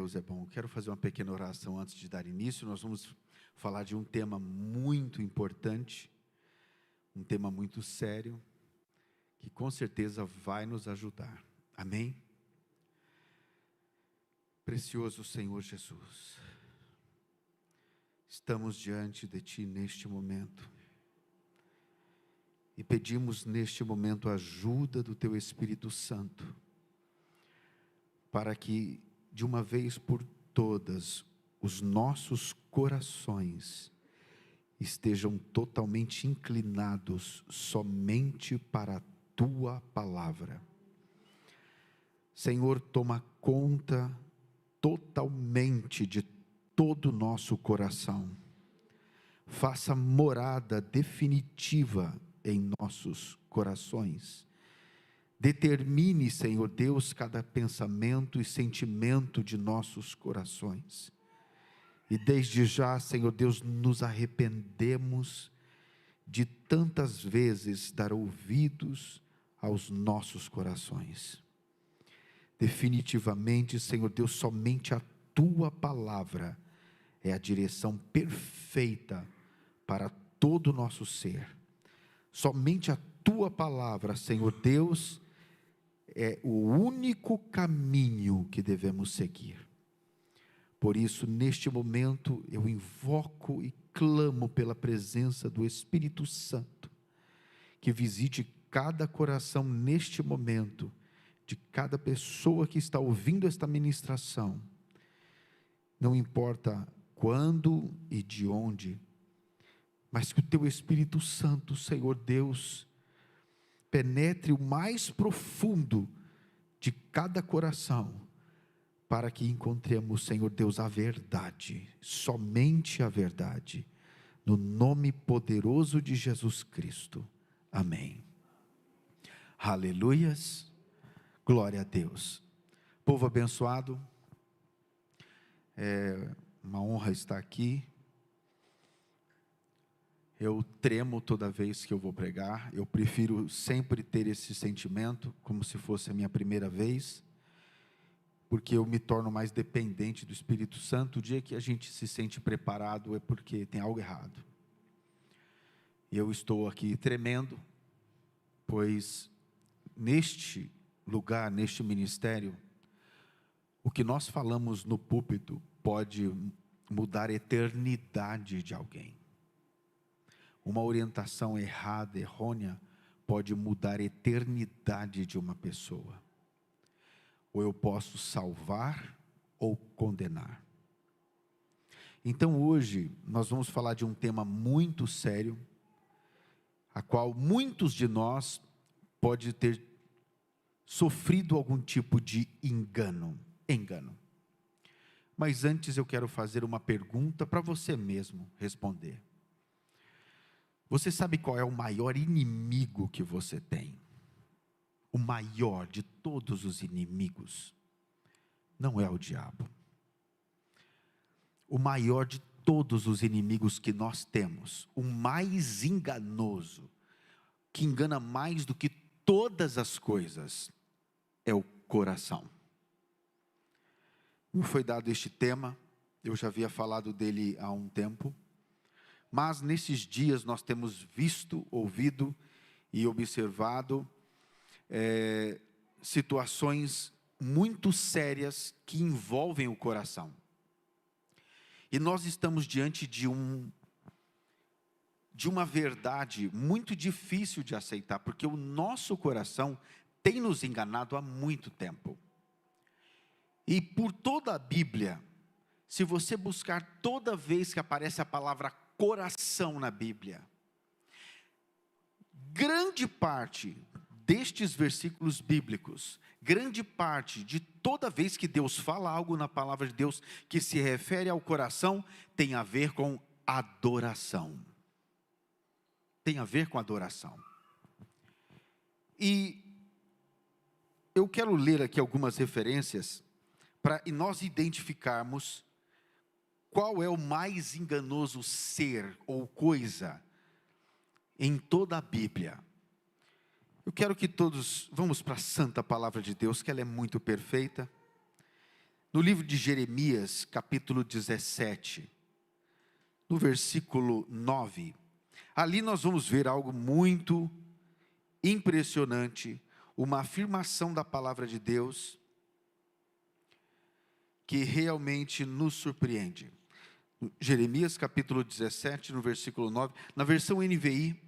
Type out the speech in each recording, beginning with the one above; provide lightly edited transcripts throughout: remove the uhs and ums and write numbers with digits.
Deus é bom. Quero fazer uma pequena oração antes de dar início. Nós vamos falar de um tema muito importante, um tema muito sério, que com certeza vai nos ajudar. Amém? Precioso Senhor Jesus, estamos diante de Ti neste momento e pedimos neste momento a ajuda do Teu Espírito Santo, para que de uma vez por todas os nossos corações estejam totalmente inclinados somente para a Tua palavra. Senhor, toma conta totalmente de todo o nosso coração, faça morada definitiva em nossos corações, determine, Senhor Deus, cada pensamento e sentimento de nossos corações, e desde já, Senhor Deus, nos arrependemos de tantas vezes dar ouvidos aos nossos corações. Definitivamente, Senhor Deus, somente a Tua palavra é a direção perfeita para todo o nosso ser. Somente a Tua palavra, Senhor Deus, é o único caminho que devemos seguir. Por isso, neste momento, eu invoco e clamo pela presença do Espírito Santo, que visite cada coração neste momento, de cada pessoa que está ouvindo esta ministração, não importa quando e de onde, mas que o Teu Espírito Santo, Senhor Deus, penetre o mais profundo de cada coração, para que encontremos, Senhor Deus, a verdade, somente a verdade, no nome poderoso de Jesus Cristo, amém. Aleluias, glória a Deus. Povo abençoado, é uma honra estar aqui. Eu tremo toda vez que eu vou pregar, eu prefiro sempre ter esse sentimento, como se fosse a minha primeira vez, porque eu me torno mais dependente do Espírito Santo. O dia que a gente se sente preparado é porque tem algo errado. E eu estou aqui tremendo, pois neste lugar, neste ministério, o que nós falamos no púlpito pode mudar a eternidade de alguém. Uma orientação errada, errônea, pode mudar a eternidade de uma pessoa. Ou eu posso salvar ou condenar. Então hoje nós vamos falar de um tema muito sério, a qual muitos de nós pode ter sofrido algum tipo de engano. Mas antes eu quero fazer uma pergunta para você mesmo responder. Você sabe qual é o maior inimigo que você tem? O maior de todos os inimigos não é o diabo. O maior de todos os inimigos que nós temos, o mais enganoso, que engana mais do que todas as coisas, é o coração. Me foi dado este tema, eu já havia falado dele há um tempo, mas nesses dias nós temos visto, ouvido e observado situações muito sérias que envolvem o coração. E nós estamos diante de uma verdade muito difícil de aceitar, porque o nosso coração tem nos enganado há muito tempo. E por toda a Bíblia, se você buscar toda vez que aparece a palavra coração na Bíblia, grande parte destes versículos bíblicos, grande parte de toda vez que Deus fala algo na palavra de Deus que se refere ao coração, tem a ver com adoração. Tem a ver com adoração. E eu quero ler aqui algumas referências para nós identificarmos qual é o mais enganoso ser ou coisa em toda a Bíblia. Eu quero que todos vamos para a santa palavra de Deus, que ela é muito perfeita. No livro de Jeremias, capítulo 17, no versículo 9, ali nós vamos ver algo muito impressionante, uma afirmação da palavra de Deus, que realmente nos surpreende. Jeremias capítulo 17, no versículo 9, na versão NVI,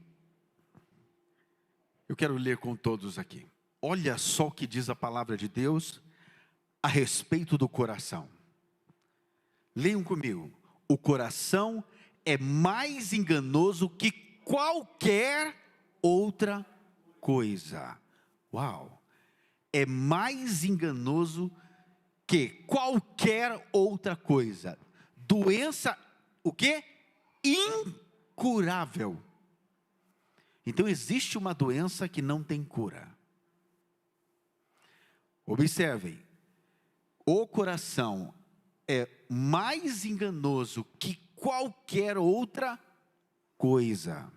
eu quero ler com todos aqui. Olha só o que diz a palavra de Deus a respeito do coração. Leiam comigo. O coração é mais enganoso que qualquer outra coisa. Uau! É mais enganoso que qualquer outra coisa. Doença, o quê? Incurável. Então existe uma doença que não tem cura. Observem, o coração é mais enganoso que qualquer outra coisa.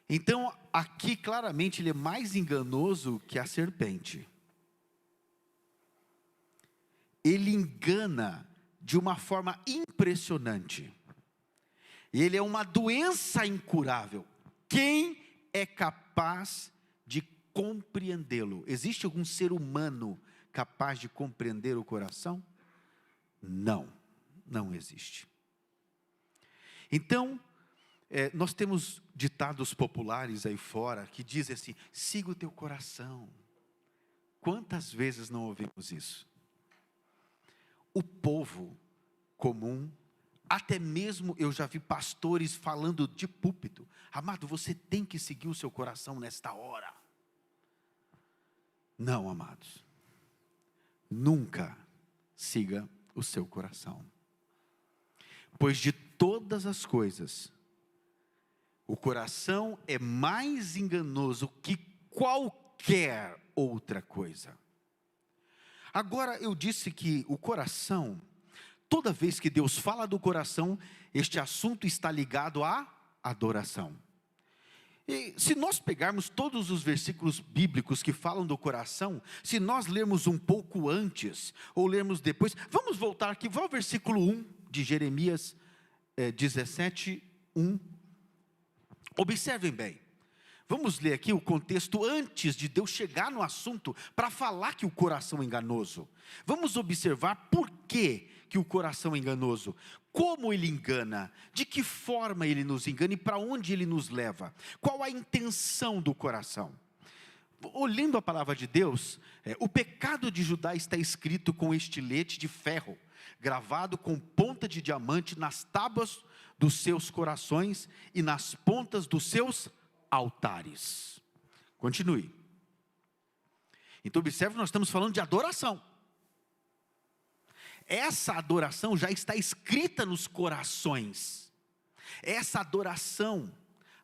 Então, aqui claramente ele é mais enganoso que a serpente. Ele engana de uma forma impressionante. Ele é uma doença incurável. Quem é capaz de compreendê-lo? Existe algum ser humano capaz de compreender o coração? Não, não existe. Então, nós temos ditados populares aí fora que dizem assim: siga o teu coração. Quantas vezes não ouvimos isso? O povo comum, até mesmo eu já vi pastores falando de púlpito: amado, você tem que seguir o seu coração nesta hora. Não, amados, nunca siga o seu coração, pois de todas as coisas, o coração é mais enganoso que qualquer outra coisa. Agora, eu disse que o coração, toda vez que Deus fala do coração, este assunto está ligado à adoração. E se nós pegarmos todos os versículos bíblicos que falam do coração, se nós lermos um pouco antes, ou lermos depois, vamos voltar aqui, vá ao versículo 1 de Jeremias 17, 1. Observem bem, vamos ler aqui o contexto antes de Deus chegar no assunto, para falar que o coração é enganoso. Vamos observar por que o coração é enganoso, como ele engana, de que forma ele nos engana e para onde ele nos leva, qual a intenção do coração. Olhando a palavra de Deus, o pecado de Judá está escrito com estilete de ferro, gravado com ponta de diamante nas tábuas dos seus corações e nas pontas dos seus altares. Continue. Então observe, nós estamos falando de adoração. Essa adoração já está escrita nos corações. Essa adoração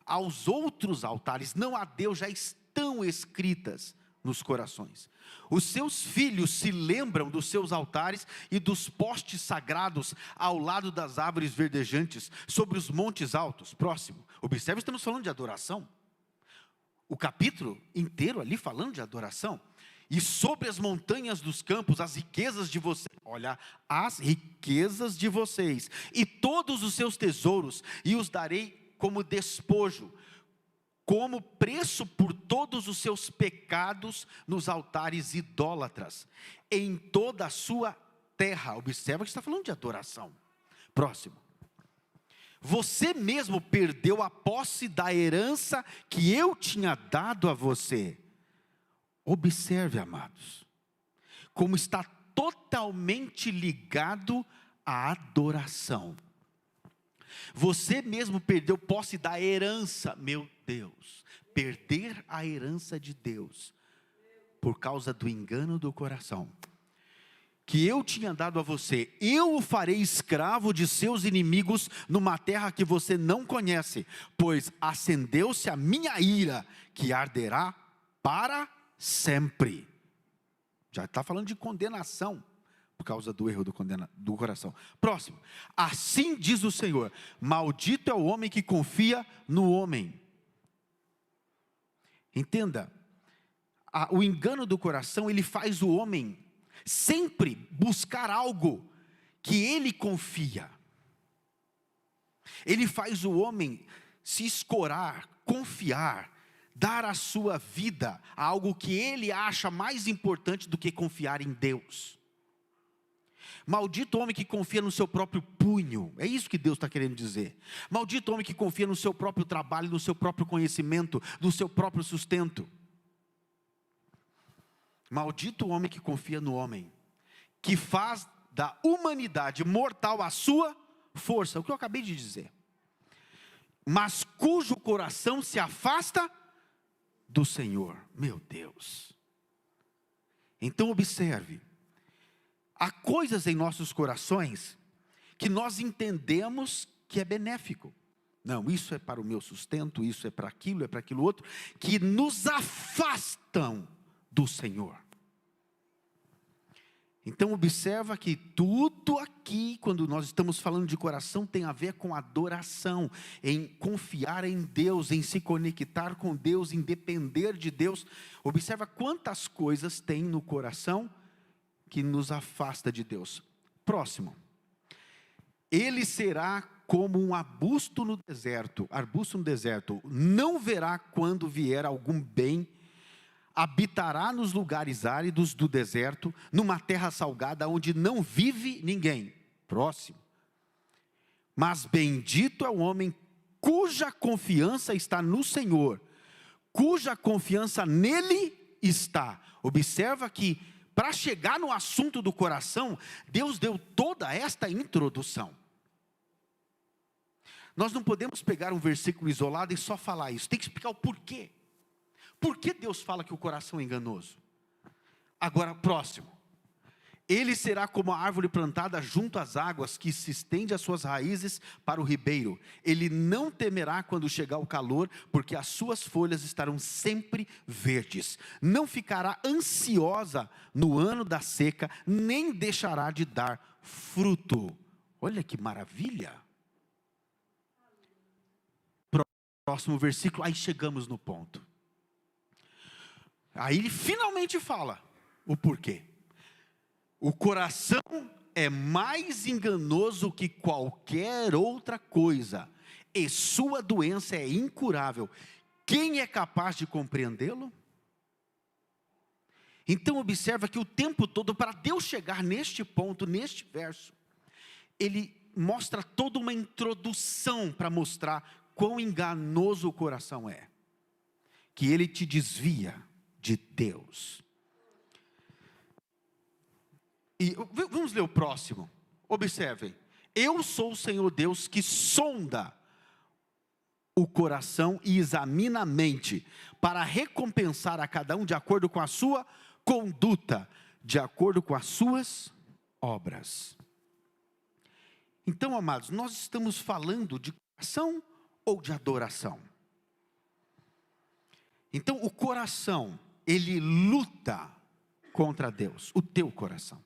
aos outros altares, não a Deus, já estão escritas nos corações. Os seus filhos se lembram dos seus altares e dos postes sagrados ao lado das árvores verdejantes, sobre os montes altos. Próximo. Observe, estamos falando de adoração. O capítulo inteiro ali falando de adoração. E sobre as montanhas dos campos, as riquezas de vocês, olha, as riquezas de vocês, e todos os seus tesouros, e os darei como despojo, como preço por todos os seus pecados nos altares idólatras, em toda a sua terra. Observa que está falando de adoração. Próximo. Você mesmo perdeu a posse da herança que eu tinha dado a você. Observe, amados, como está totalmente ligado à adoração. Você mesmo perdeu posse da herança, meu Deus, perder a herança de Deus, por causa do engano do coração, que eu tinha dado a você. Eu o farei escravo de seus inimigos, numa terra que você não conhece, pois acendeu-se a minha ira, que arderá para sempre. Já está falando de condenação, por causa do erro do coração. Próximo. Assim diz o Senhor: maldito é o homem que confia no homem. Entenda, o engano do coração, ele faz o homem sempre buscar algo que ele confia. Ele faz o homem se escorar, confiar, dar a sua vida a algo que ele acha mais importante do que confiar em Deus. Maldito o homem que confia no seu próprio punho, é isso que Deus está querendo dizer. Maldito o homem que confia no seu próprio trabalho, no seu próprio conhecimento, no seu próprio sustento. Maldito o homem que confia no homem, que faz da humanidade mortal a sua força, o que eu acabei de dizer. Mas cujo coração se afasta do Senhor. Meu Deus. Então observe, há coisas em nossos corações que nós entendemos que é benéfico. Não, isso é para o meu sustento, isso é para aquilo outro, que nos afastam do Senhor. Então observa que tudo aqui, quando nós estamos falando de coração, tem a ver com adoração, em confiar em Deus, em se conectar com Deus, em depender de Deus. Observa quantas coisas tem no coração que nos afasta de Deus. Próximo. Ele será como um arbusto no deserto, não verá quando vier algum bem, habitará nos lugares áridos do deserto, numa terra salgada, onde não vive ninguém. Próximo. Mas bendito é o homem cuja confiança está no Senhor, cuja confiança nele está. Observa que, para chegar no assunto do coração, Deus deu toda esta introdução. Nós não podemos pegar um versículo isolado e só falar isso, tem que explicar o porquê. Por que Deus fala que o coração é enganoso? Agora, próximo. Ele será como a árvore plantada junto às águas, que se estende as suas raízes para o ribeiro. Ele não temerá quando chegar o calor, porque as suas folhas estarão sempre verdes. Não ficará ansiosa no ano da seca, nem deixará de dar fruto. Olha que maravilha. Próximo versículo, aí chegamos no ponto. Aí ele finalmente fala o porquê. O coração é mais enganoso que qualquer outra coisa, e sua doença é incurável. Quem é capaz de compreendê-lo? Então observa que o tempo todo, para Deus chegar neste ponto, neste verso, ele mostra toda uma introdução para mostrar quão enganoso o coração é, que ele te desvia de Deus. E vamos ler o próximo. Observem. Eu sou o Senhor Deus que sonda o coração e examina a mente, para recompensar a cada um de acordo com a sua conduta, de acordo com as suas obras. Então, amados, nós estamos falando de coração ou de adoração? Então, o coração, ele luta contra Deus, o teu coração.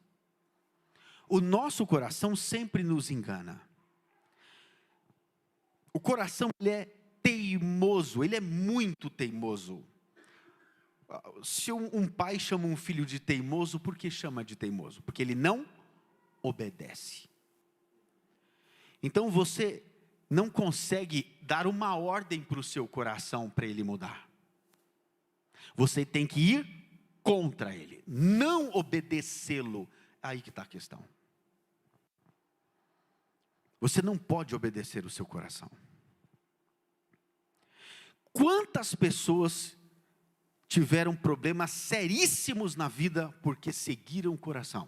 O nosso coração sempre nos engana. O coração, ele é teimoso, ele é muito teimoso. Se um pai chama um filho de teimoso, por que chama de teimoso? Porque ele não obedece. Então você não consegue dar uma ordem para o seu coração para ele mudar. Você tem que ir contra ele, não obedecê-lo. Aí que está a questão. Você não pode obedecer o seu coração. Quantas pessoas tiveram problemas seríssimos na vida porque seguiram o coração?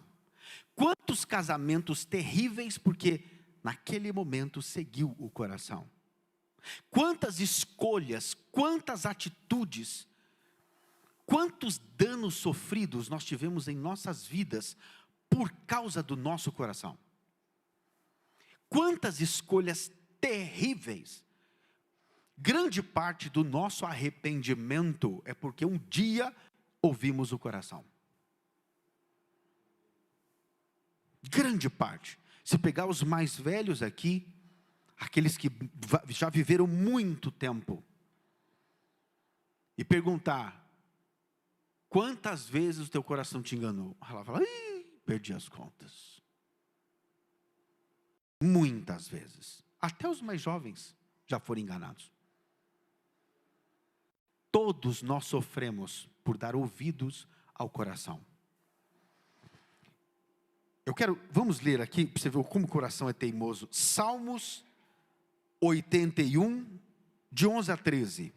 Quantos casamentos terríveis porque naquele momento seguiu o coração? Quantas escolhas, quantas atitudes, quantos danos sofridos nós tivemos em nossas vidas por causa do nosso coração? Quantas escolhas terríveis. Grande parte do nosso arrependimento é porque um dia ouvimos o coração. Grande parte. Se pegar os mais velhos aqui, aqueles que já viveram muito tempo, e perguntar, quantas vezes o teu coração te enganou? Ela fala, perdi as contas. Muitas vezes. Até os mais jovens já foram enganados. Todos nós sofremos por dar ouvidos ao coração. Vamos ler aqui, para você ver como o coração é teimoso. Salmos 81, de 11 a 13.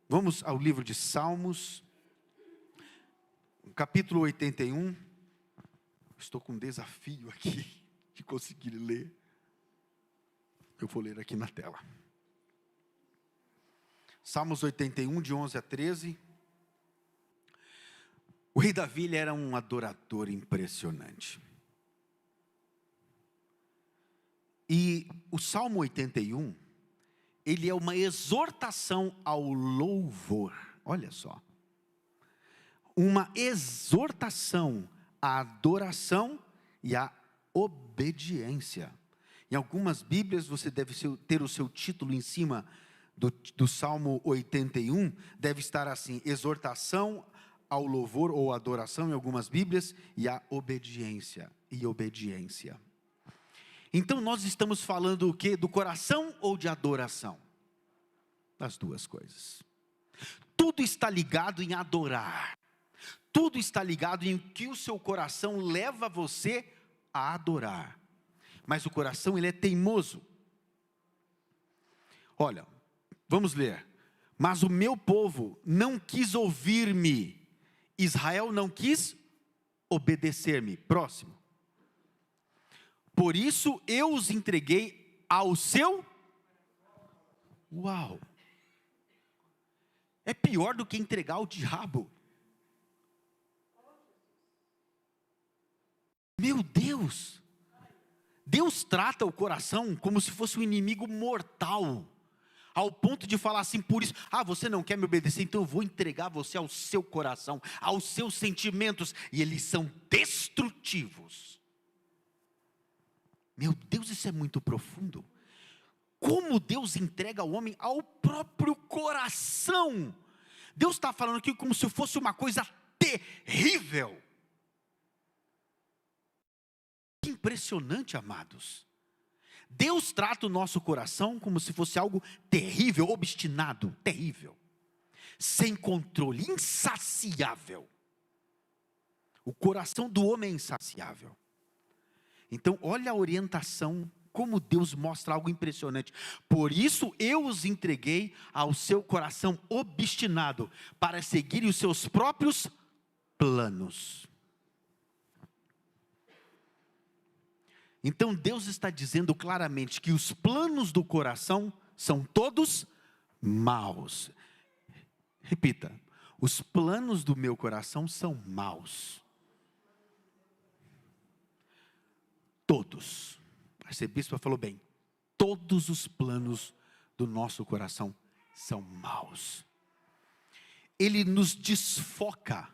Vamos ao livro de Salmos, capítulo 81. Estou com um desafio aqui de conseguir ler. Eu vou ler aqui na tela. Salmos 81, de 11 a 13. O rei Davi, ele era um adorador impressionante. E o Salmo 81, ele é uma exortação ao louvor. Olha só. Uma exortação à adoração e à obediência. Em algumas Bíblias você deve ter o seu título em cima do Salmo 81, deve estar assim: exortação ao louvor ou adoração em algumas Bíblias, e a obediência e obediência. Então nós estamos falando o quê? Do coração ou de adoração? Das duas coisas. Tudo está ligado em adorar. Tudo está ligado em que o seu coração leva você a adorar. Mas o coração, ele é teimoso. Olha, vamos ler. Mas o meu povo não quis ouvir-me. Israel não quis obedecer-me. Próximo. Por isso eu os entreguei ao seu... Uau! É pior do que entregar ao diabo. Meu Deus! Deus trata o coração como se fosse um inimigo mortal. Ao ponto de falar assim, por isso, você não quer me obedecer, então eu vou entregar você ao seu coração, aos seus sentimentos, e eles são destrutivos. Meu Deus, isso é muito profundo. Como Deus entrega o homem ao próprio coração. Deus está falando aqui como se fosse uma coisa terrível. Impressionante, amados. Deus trata o nosso coração como se fosse algo terrível, obstinado, terrível, sem controle, insaciável. O coração do homem é insaciável. Então, olha a orientação, como Deus mostra algo impressionante. Por isso eu os entreguei ao seu coração obstinado, para seguirem os seus próprios planos. Então Deus está dizendo claramente que os planos do coração são todos maus. Repita: os planos do meu coração são maus. Todos. A arcebispa falou bem. Todos os planos do nosso coração são maus. Ele nos desfoca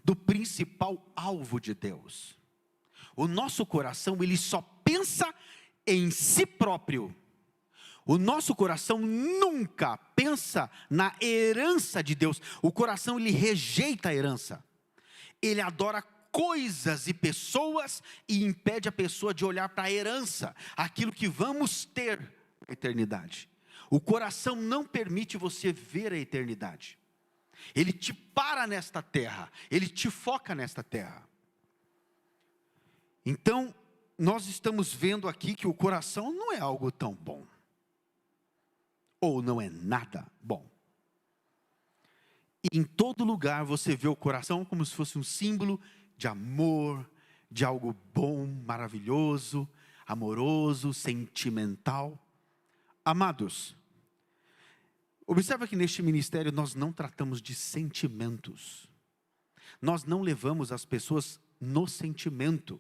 do principal alvo de Deus. O nosso coração, ele só pensa em si próprio. O nosso coração nunca pensa na herança de Deus. O coração, ele rejeita a herança. Ele adora coisas e pessoas e impede a pessoa de olhar para a herança, aquilo que vamos ter na eternidade. O coração não permite você ver a eternidade. Ele te para nesta terra, ele te foca nesta terra. Então, nós estamos vendo aqui que o coração não é algo tão bom. Ou não é nada bom. E em todo lugar você vê o coração como se fosse um símbolo de amor, de algo bom, maravilhoso, amoroso, sentimental. Amados, observa que neste ministério nós não tratamos de sentimentos. Nós não levamos as pessoas no sentimento.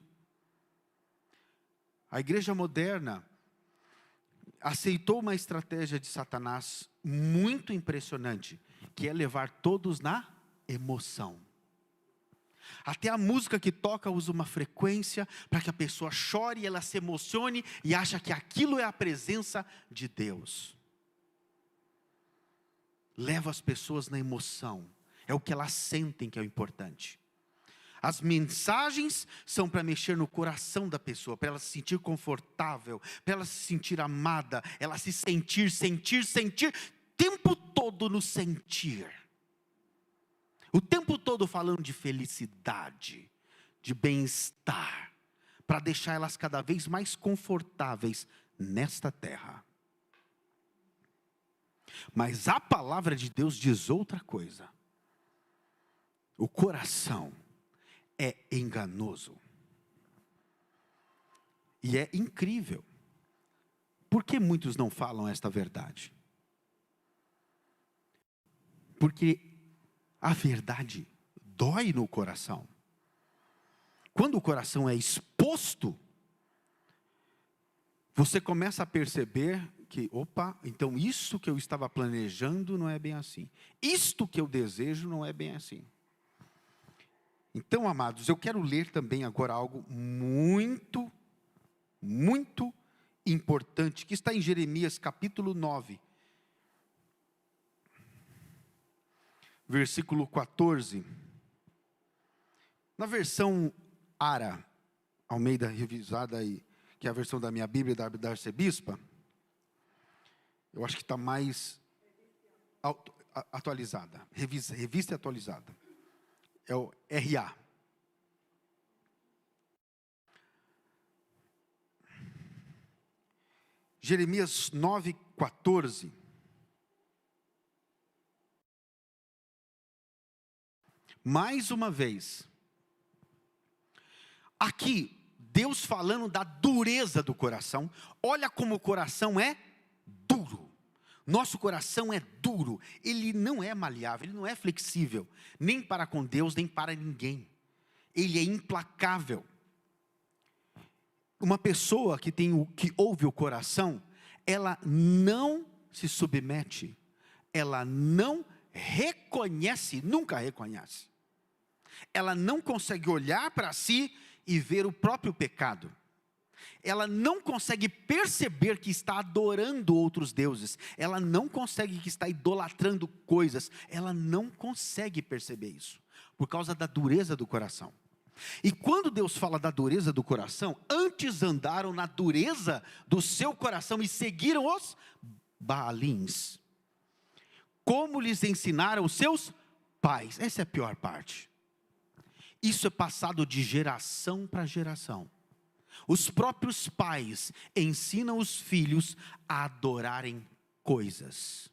A igreja moderna aceitou uma estratégia de Satanás muito impressionante, que é levar todos na emoção. Até a música que toca usa uma frequência para que a pessoa chore e ela se emocione e acha que aquilo é a presença de Deus. Leva as pessoas na emoção, é o que elas sentem que é o importante. As mensagens são para mexer no coração da pessoa, para ela se sentir confortável, para ela se sentir amada, ela se sentir, tempo todo no sentir. O tempo todo falando de felicidade, de bem-estar, para deixar elas cada vez mais confortáveis nesta terra. Mas a palavra de Deus diz outra coisa. O coração é enganoso. E é incrível. Por que muitos não falam esta verdade? Porque a verdade dói no coração. Quando o coração é exposto, você começa a perceber que, então isso que eu estava planejando não é bem assim. Isto que eu desejo não é bem assim. Então, amados, eu quero ler também agora algo muito, muito importante, que está em Jeremias capítulo 9, versículo 14. Na versão Ara, Almeida Revisada, que é a versão da minha Bíblia, da Arcebispa, eu acho que está mais atualizada, revista atualizada. É o RA. Jeremias 9:14. Mais uma vez, aqui, Deus falando da dureza do coração. Olha como o coração é duro. Nosso coração é duro, ele não é maleável, ele não é flexível, nem para com Deus, nem para ninguém. Ele é implacável. Uma pessoa que ouve o coração, ela não se submete, ela não reconhece, nunca reconhece. Ela não consegue olhar para si e ver o próprio pecado. Ela não consegue perceber que está adorando outros deuses. Ela não consegue que está idolatrando coisas. Ela não consegue perceber isso, por causa da dureza do coração. E quando Deus fala da dureza do coração, antes andaram na dureza do seu coração e seguiram os Baalins, como lhes ensinaram os seus pais. Essa é a pior parte. Isso é passado de geração para geração. Os próprios pais ensinam os filhos a adorarem coisas.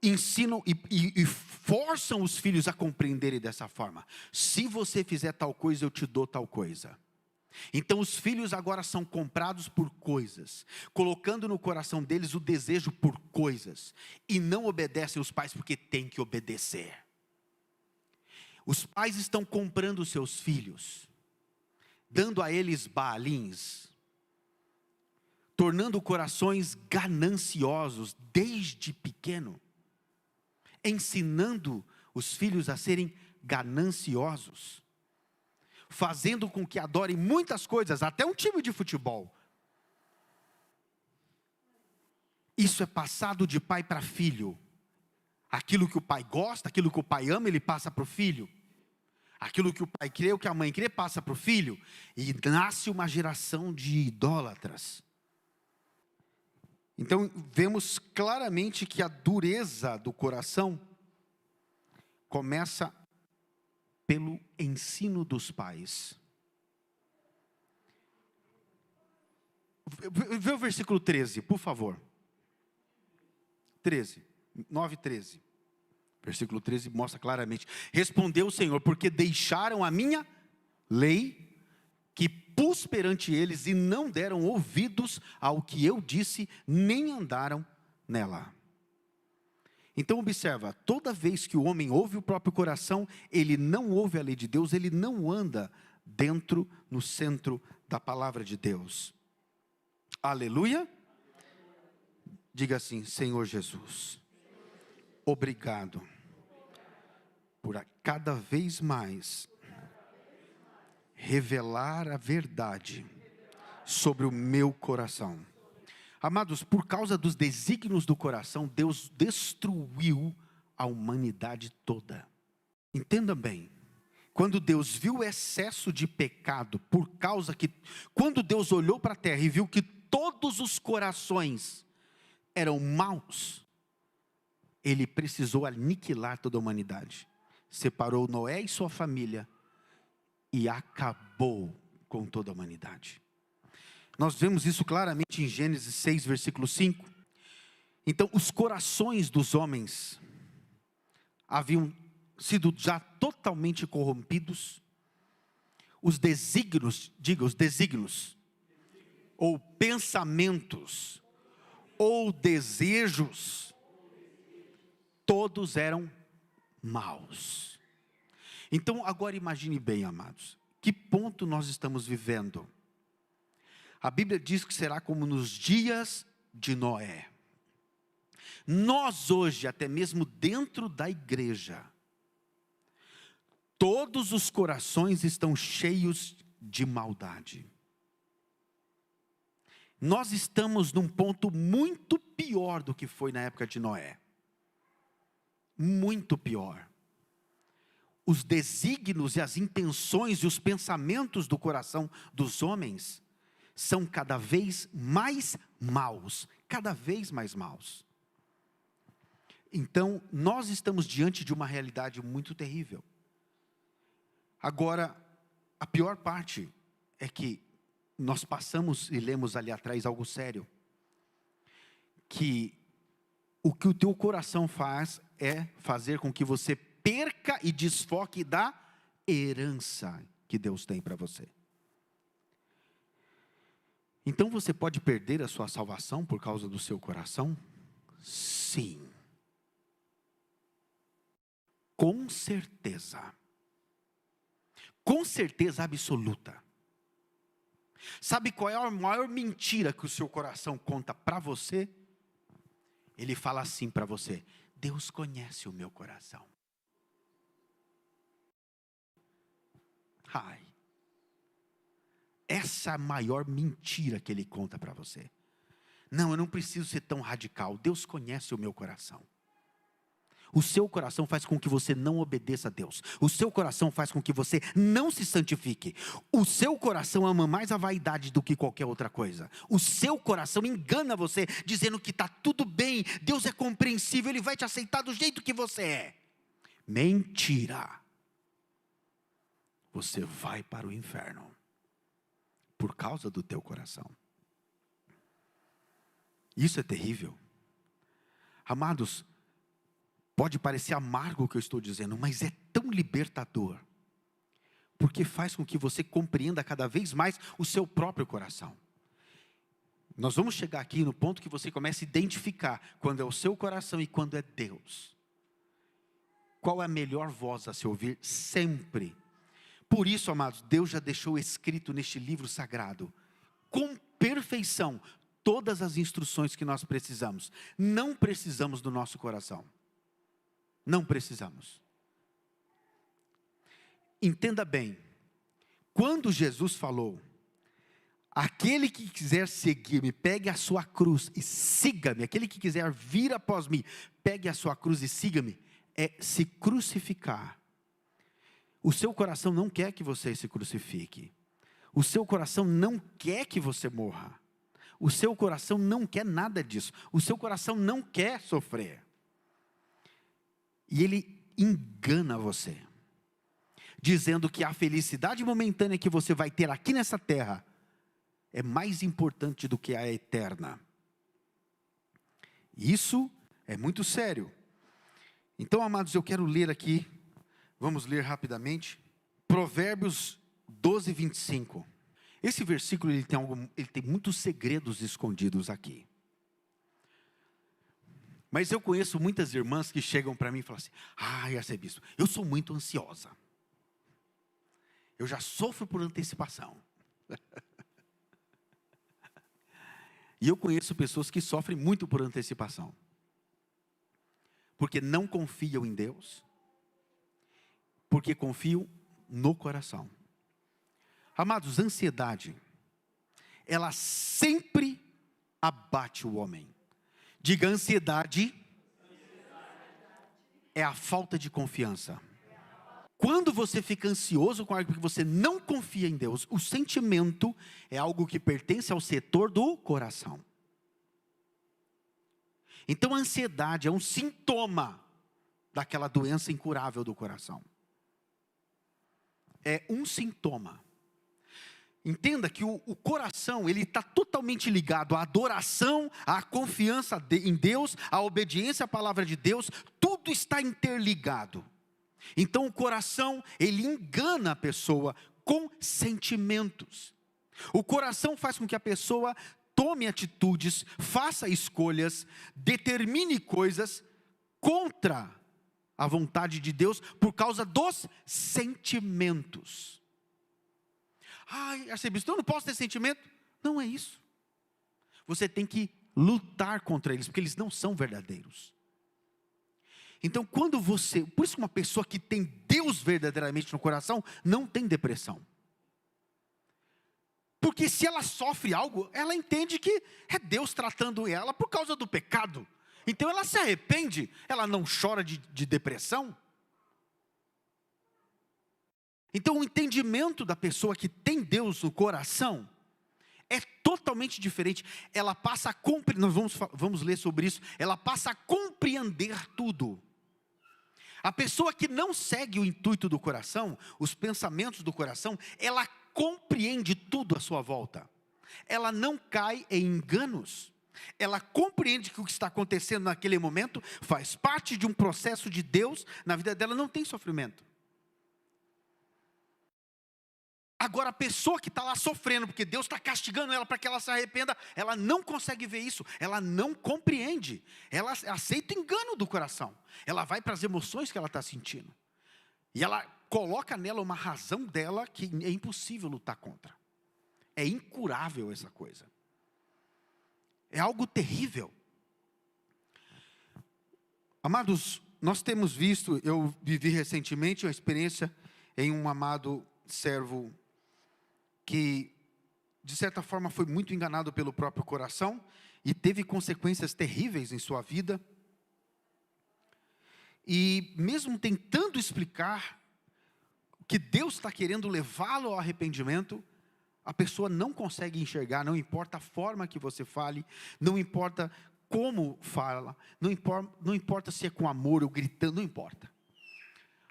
Ensinam e forçam os filhos a compreenderem dessa forma. Se você fizer tal coisa, eu te dou tal coisa. Então os filhos agora são comprados por coisas, colocando no coração deles o desejo por coisas, e não obedecem os pais porque tem que obedecer. Os pais estão comprando seus filhos, dando a eles Baalins, tornando corações gananciosos desde pequeno, ensinando os filhos a serem gananciosos, fazendo com que adorem muitas coisas, até um time de futebol. Isso é passado de pai para filho. Aquilo que o pai gosta, aquilo que o pai ama, ele passa para o filho. Aquilo que o pai crê, o que a mãe crê, passa para o filho. E nasce uma geração de idólatras. Então, vemos claramente que a dureza do coração começa pelo ensino dos pais. Vê o versículo 13, por favor. 9:13. Versículo 13 mostra claramente. Respondeu o Senhor: porque deixaram a minha lei, que pus perante eles, e não deram ouvidos ao que eu disse, nem andaram nela. Então observa, toda vez que o homem ouve o próprio coração, ele não ouve a lei de Deus, ele não anda no centro da palavra de Deus. Aleluia? Diga assim: Senhor Jesus, obrigado por cada vez mais revelar a verdade sobre o meu coração. Amados, por causa dos desígnios do coração, Deus destruiu a humanidade toda. Entenda bem, quando Deus viu o excesso de pecado, quando Deus olhou para a terra e viu que todos os corações eram maus, Ele precisou aniquilar toda a humanidade. Separou Noé e sua família e acabou com toda a humanidade. Nós vemos isso claramente em Gênesis 6, versículo 5. Então, os corações dos homens haviam sido já totalmente corrompidos. Os desígnios, ou pensamentos, ou desejos, todos eram maus. Então, agora imagine bem, amados, que ponto nós estamos vivendo? A Bíblia diz que será como nos dias de Noé. Nós hoje, até mesmo dentro da igreja, todos os corações estão cheios de maldade. Nós estamos num ponto muito pior do que foi na época de Noé. Muito pior. Os desígnios e as intenções e os pensamentos do coração dos homens são cada vez mais maus. Cada vez mais maus. Então, nós estamos diante de uma realidade muito terrível. Agora, a pior parte é que nós passamos e lemos ali atrás algo sério. Que o teu coração faz é fazer com que você perca e desfoque da herança que Deus tem para você. Então você pode perder a sua salvação por causa do seu coração? Sim. Com certeza. Com certeza absoluta. Sabe qual é a maior mentira que o seu coração conta para você? Ele fala assim para você: Deus conhece o meu coração. Ai. Essa é a maior mentira que ele conta para você. Não, eu não preciso ser tão radical. Deus conhece o meu coração. O seu coração faz com que você não obedeça a Deus. O seu coração faz com que você não se santifique. O seu coração ama mais a vaidade do que qualquer outra coisa. O seu coração engana você, dizendo que está tudo bem, Deus é compreensível, Ele vai te aceitar do jeito que você é. Mentira. Você vai para o inferno por causa do teu coração. Isso é terrível. Amados, pode parecer amargo o que eu estou dizendo, mas é tão libertador, porque faz com que você compreenda cada vez mais o seu próprio coração. Nós vamos chegar aqui no ponto que você começa a identificar quando é o seu coração e quando é Deus. Qual é a melhor voz a se ouvir? Sempre. Por isso, amados, Deus já deixou escrito neste livro sagrado, com perfeição, todas as instruções que nós precisamos. Não precisamos do nosso coração. Não precisamos. Entenda bem, quando Jesus falou: aquele que quiser seguir-me, pegue a sua cruz e siga-me. Aquele que quiser vir após mim, pegue a sua cruz e siga-me. É se crucificar. O seu coração não quer que você se crucifique. O seu coração não quer que você morra. O seu coração não quer nada disso. O seu coração não quer sofrer. E ele engana você, dizendo que a felicidade momentânea que você vai ter aqui nessa terra é mais importante do que a eterna. Isso é muito sério. Então, amados, eu quero ler aqui, vamos ler rapidamente, Provérbios 12, 25. Esse versículo ele tem muitos segredos escondidos aqui. Mas eu conheço muitas irmãs que chegam para mim e falam assim: arcebispo, eu sou muito ansiosa. Eu já sofro por antecipação. E eu conheço pessoas que sofrem muito por antecipação. Porque não confiam em Deus. Porque confiam no coração. Amados, ansiedade, ela sempre abate o homem. Diga: ansiedade é a falta de confiança. Quando você fica ansioso com algo que você não confia em Deus, o sentimento é algo que pertence ao setor do coração. Então a ansiedade é um sintoma daquela doença incurável do coração. É um sintoma. Entenda que o coração, ele está totalmente ligado à adoração, à confiança em Deus, à obediência à palavra de Deus, tudo está interligado. Então o coração, ele engana a pessoa com sentimentos. O coração faz com que a pessoa tome atitudes, faça escolhas, determine coisas contra a vontade de Deus por causa dos sentimentos. Ai, arcebispo, eu não posso ter sentimento? Não é isso. Você tem que lutar contra eles, porque eles não são verdadeiros. Então quando você, por isso que uma pessoa que tem Deus verdadeiramente no coração, não tem depressão. Porque se ela sofre algo, ela entende que é Deus tratando ela por causa do pecado. Então ela se arrepende, ela não chora de depressão. Então o entendimento da pessoa que tem Deus no coração é totalmente diferente. Ela passa a compreender, nós vamos ler sobre isso, ela passa a compreender tudo. A pessoa que não segue o intuito do coração, os pensamentos do coração, ela compreende tudo à sua volta. Ela não cai em enganos. Ela compreende que o que está acontecendo naquele momento faz parte de um processo de Deus, na vida dela não tem sofrimento. Agora a pessoa que está lá sofrendo, porque Deus está castigando ela para que ela se arrependa, ela não consegue ver isso, ela não compreende, ela aceita o engano do coração, ela vai para as emoções que ela está sentindo, e ela coloca nela uma razão dela que é impossível lutar contra, é incurável essa coisa, é algo terrível. Amados, nós temos visto, eu vivi recentemente uma experiência em um amado servo, que de certa forma foi muito enganado pelo próprio coração, e teve consequências terríveis em sua vida, e mesmo tentando explicar, que Deus está querendo levá-lo ao arrependimento, a pessoa não consegue enxergar, não importa a forma que você fale, não importa como fala, não importa se é com amor ou gritando, não importa,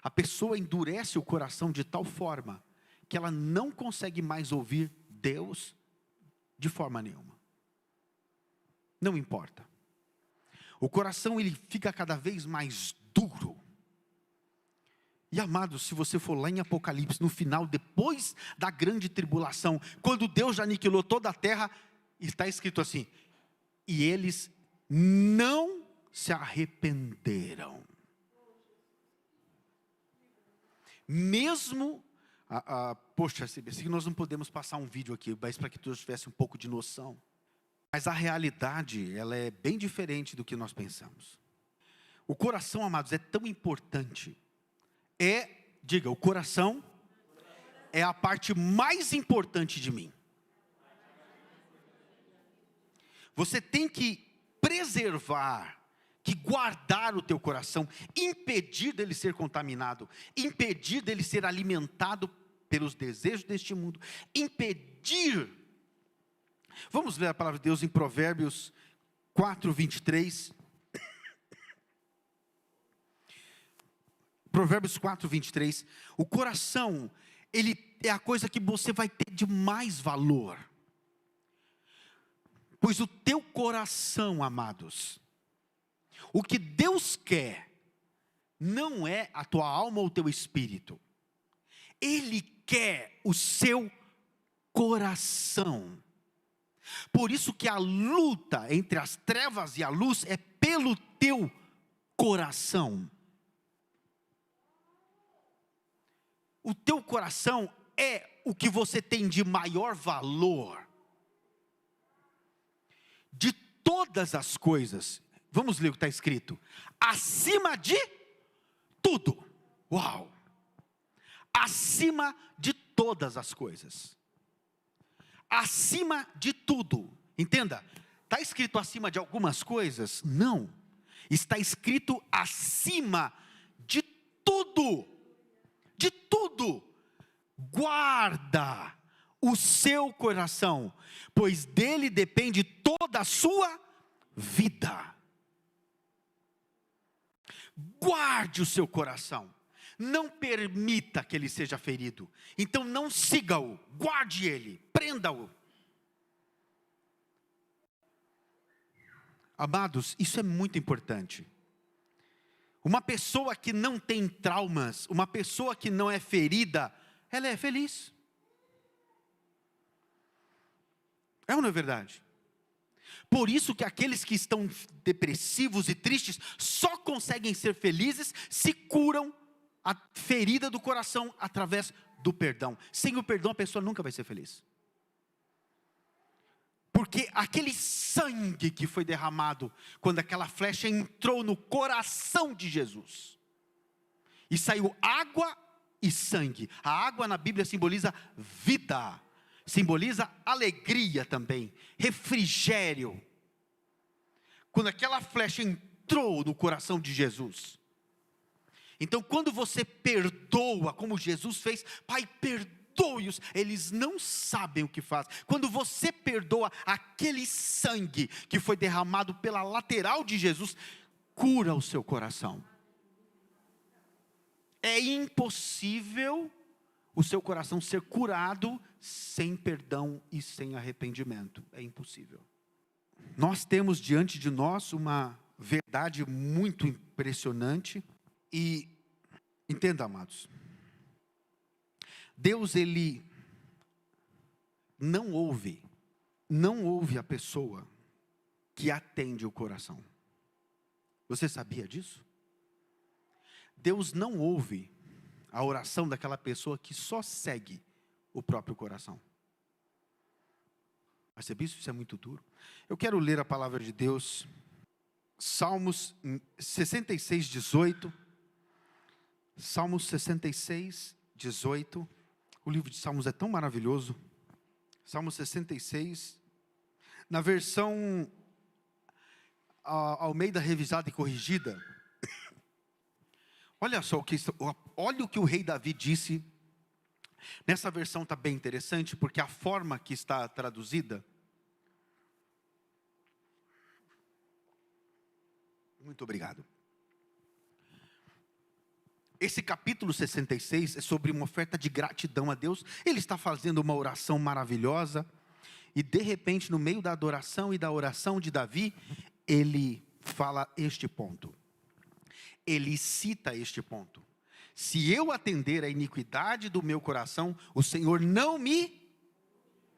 a pessoa endurece o coração de tal forma, que ela não consegue mais ouvir Deus de forma nenhuma. Não importa. O coração ele fica cada vez mais duro. E amados, se você for lá em Apocalipse, no final, depois da grande tribulação, quando Deus já aniquilou toda a terra, está escrito assim: e eles não se arrependeram. Mesmo poxa, nós não podemos passar um vídeo aqui, mas para que todos tivessem um pouco de noção. Mas a realidade, ela é bem diferente do que nós pensamos. O coração, amados, é tão importante. Diga, o coração é a parte mais importante de mim. Você tem que preservar, que guardar o teu coração, impedir dele ser contaminado, impedir dele ser alimentado pelos desejos deste mundo, impedir. Vamos ler a palavra de Deus em Provérbios 4, 23. Provérbios 4, 23. O coração, ele é a coisa que você vai ter de mais valor. Pois o teu coração, amados, o que Deus quer, não é a tua alma ou o teu espírito. Ele quer o seu coração. Por isso que a luta entre as trevas e a luz é pelo teu coração. O teu coração é o que você tem de maior valor. De todas as coisas. Vamos ler o que está escrito. Acima de tudo. Uau! Acima de todas as coisas. Acima de tudo. Entenda, está escrito acima de algumas coisas? Não. Está escrito acima de tudo. De guarda o seu coração, pois dele depende toda a sua vida. Guarde o seu coração, não permita que ele seja ferido. Então não siga-o, guarde ele, prenda-o. Amados, isso é muito importante. Uma pessoa que não tem traumas, uma pessoa que não é ferida, ela é feliz. É ou não é verdade? Por isso que aqueles que estão depressivos e tristes só conseguem ser felizes se curam a ferida do coração através do perdão. Sem o perdão a pessoa nunca vai ser feliz. Porque aquele sangue que foi derramado quando aquela flecha entrou no coração de Jesus, e saiu água e sangue. A água na Bíblia simboliza vida, simboliza alegria também, refrigério. Quando aquela flecha entrou no coração de Jesus, então quando você perdoa, como Jesus fez, Pai, perdoe-os, eles não sabem o que fazem. Quando você perdoa, aquele sangue que foi derramado pela lateral de Jesus, cura o seu coração. É impossível o seu coração ser curado sem perdão e sem arrependimento. É impossível. Nós temos diante de nós uma verdade muito impressionante. E entenda, amados, Deus, Ele não ouve a pessoa que atende o coração. Você sabia disso? Deus não ouve a oração daquela pessoa que só segue o próprio coração. Percebe isso? Isso é muito duro. Eu quero ler a palavra de Deus, Salmos 66, 18. Salmos 66, 18. O livro de Salmos é tão maravilhoso. Salmos 66, na versão Almeida revisada e corrigida. Olha só olha o que o rei Davi disse. Nessa versão está bem interessante, porque a forma que está traduzida. Muito obrigado. Esse capítulo 66 é sobre uma oferta de gratidão a Deus. Ele está fazendo uma oração maravilhosa, e de repente, no meio da adoração e da oração de Davi, ele fala este ponto. Ele cita este ponto: se eu atender à iniquidade do meu coração, o Senhor não me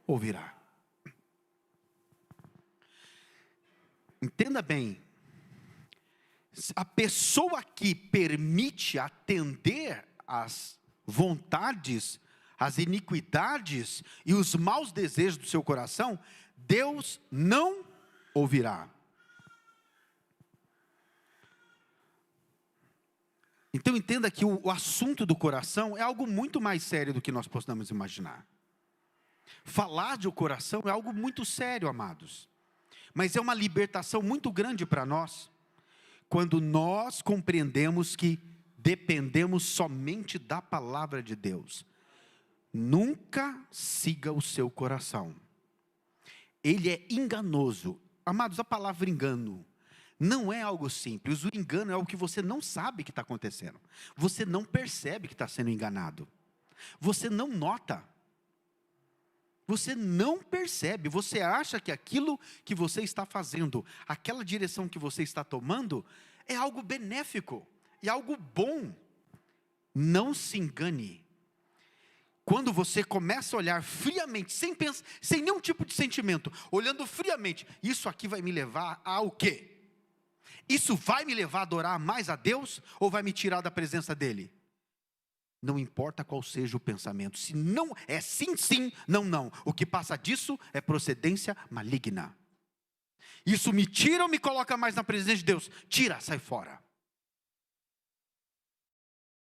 ouvirá. Entenda bem, a pessoa que permite atender às vontades, às iniquidades e os maus desejos do seu coração, Deus não ouvirá. Então entenda que o assunto do coração é algo muito mais sério do que nós possamos imaginar. Falar de o coração é algo muito sério, amados. Mas é uma libertação muito grande para nós, quando nós compreendemos que dependemos somente da palavra de Deus. Nunca siga o seu coração. Ele é enganoso. Amados, a palavra engano não é algo simples. O engano é algo que você não sabe que está acontecendo. Você não percebe que está sendo enganado. Você não nota. Você não percebe. Você acha que aquilo que você está fazendo, aquela direção que você está tomando, é algo benéfico, é algo bom. Não se engane. Quando você começa a olhar friamente, sem pensar, sem nenhum tipo de sentimento, olhando friamente, isso aqui vai me levar ao quê? Isso vai me levar a adorar mais a Deus, ou vai me tirar da presença dEle? Não importa qual seja o pensamento, se não é sim, sim, não, não. O que passa disso é procedência maligna. Isso me tira ou me coloca mais na presença de Deus? Tira, sai fora.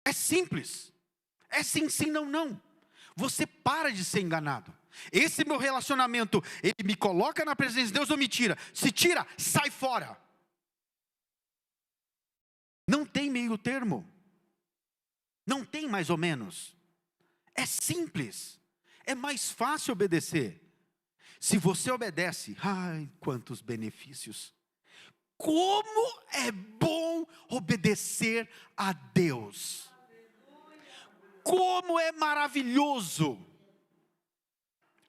É simples. É sim, sim, não, não. Você para de ser enganado. Esse meu relacionamento, ele me coloca na presença de Deus ou me tira? Se tira, sai fora. Não tem meio termo. Não tem mais ou menos. É simples, é mais fácil obedecer. Se você obedece, ai, quantos benefícios. Como é bom obedecer a Deus. Como é maravilhoso.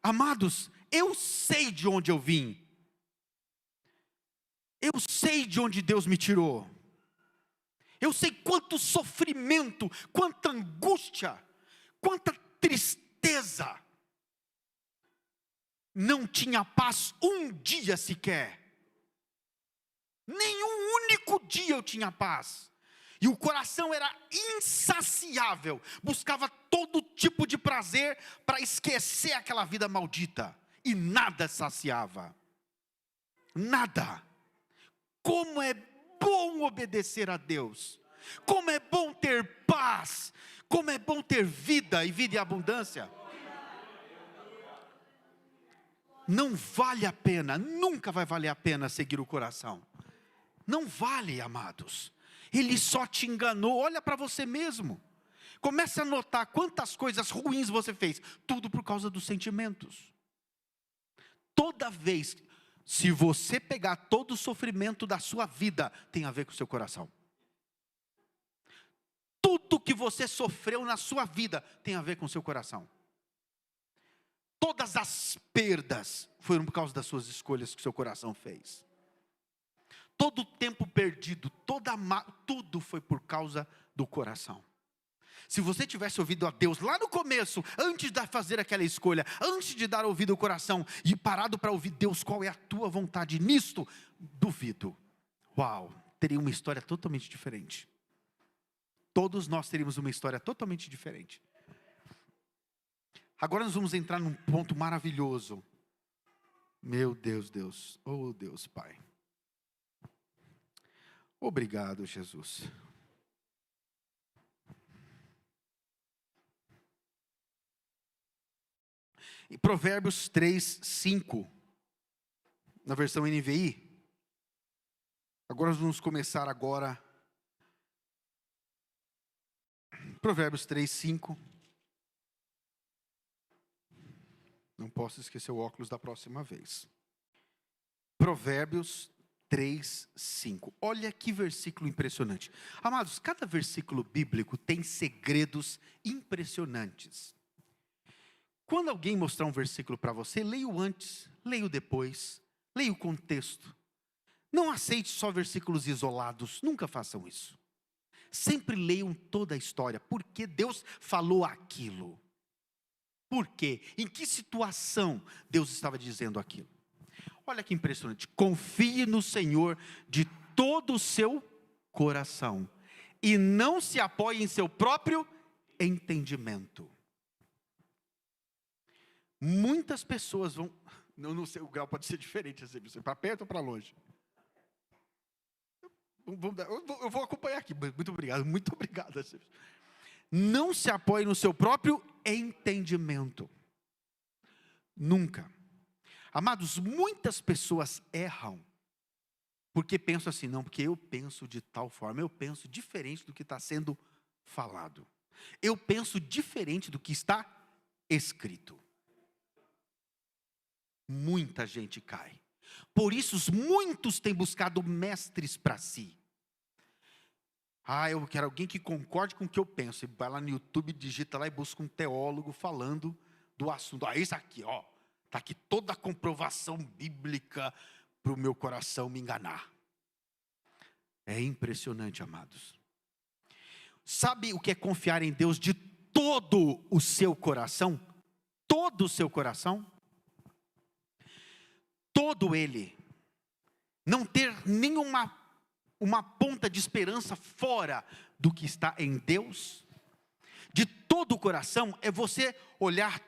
Amados, eu sei de onde eu vim. Eu sei de onde Deus me tirou. Eu sei quanto sofrimento, quanta angústia, quanta tristeza. Não tinha paz um dia sequer. Nenhum único dia eu tinha paz. E o coração era insaciável. Buscava todo tipo de prazer para esquecer aquela vida maldita. E nada saciava. Nada. Como é bom obedecer a Deus. Como é bom ter paz. Como é bom ter vida e vida em abundância. Não vale a pena, nunca vai valer a pena seguir o coração. Não vale, amados. Ele só te enganou. Olha para você mesmo. Comece a notar quantas coisas ruins você fez. Tudo por causa dos sentimentos. Toda vez, se você pegar todo o sofrimento da sua vida, tem a ver com o seu coração. Tudo que você sofreu na sua vida, tem a ver com o seu coração. Todas as perdas foram por causa das suas escolhas que o seu coração fez. Todo o tempo perdido, tudo foi por causa do coração. Se você tivesse ouvido a Deus lá no começo, antes de fazer aquela escolha, antes de dar ouvido ao coração, e parado para ouvir Deus, qual é a tua vontade nisto? Duvido. Uau, teria uma história totalmente diferente. Todos nós teríamos uma história totalmente diferente. Agora nós vamos entrar num ponto maravilhoso. Meu Deus, Deus. Oh Deus, Pai. Obrigado, Jesus. Em Provérbios 3, 5. Na versão NVI. Agora nós vamos começar agora. Provérbios 3, 5. Não posso esquecer o óculos da próxima vez. Provérbios 3, 5. Olha que versículo impressionante. Amados, cada versículo bíblico tem segredos impressionantes. Quando alguém mostrar um versículo para você, leia o antes, leia o depois, leia o contexto. Não aceite só versículos isolados, nunca façam isso. Sempre leiam toda a história, porque Deus falou aquilo. Por quê? Em que situação Deus estava dizendo aquilo? Olha que impressionante. Confie no Senhor de todo o seu coração. E não se apoie em seu próprio entendimento. Muitas pessoas vão... Não sei, o grau pode ser diferente. Para perto ou para longe? Eu vou acompanhar aqui. Muito obrigado, muito obrigado. Não se apoie no seu próprio entendimento. Nunca. Amados, muitas pessoas erram. Porque pensam assim, não, porque eu penso de tal forma. Eu penso diferente do que está sendo falado. Eu penso diferente do que está escrito. Muita gente cai. Por isso, muitos têm buscado mestres para si. Eu quero alguém que concorde com o que eu penso. E vai lá no YouTube, digita lá e busca um teólogo falando do assunto. Isso aqui, está aqui toda a comprovação bíblica para o meu coração me enganar. É impressionante, amados. Sabe o que é confiar em Deus de todo o seu coração? Todo o seu coração? Todo ele. Não ter nenhuma ponta de esperança fora do que está em Deus. De todo o coração é você olhar,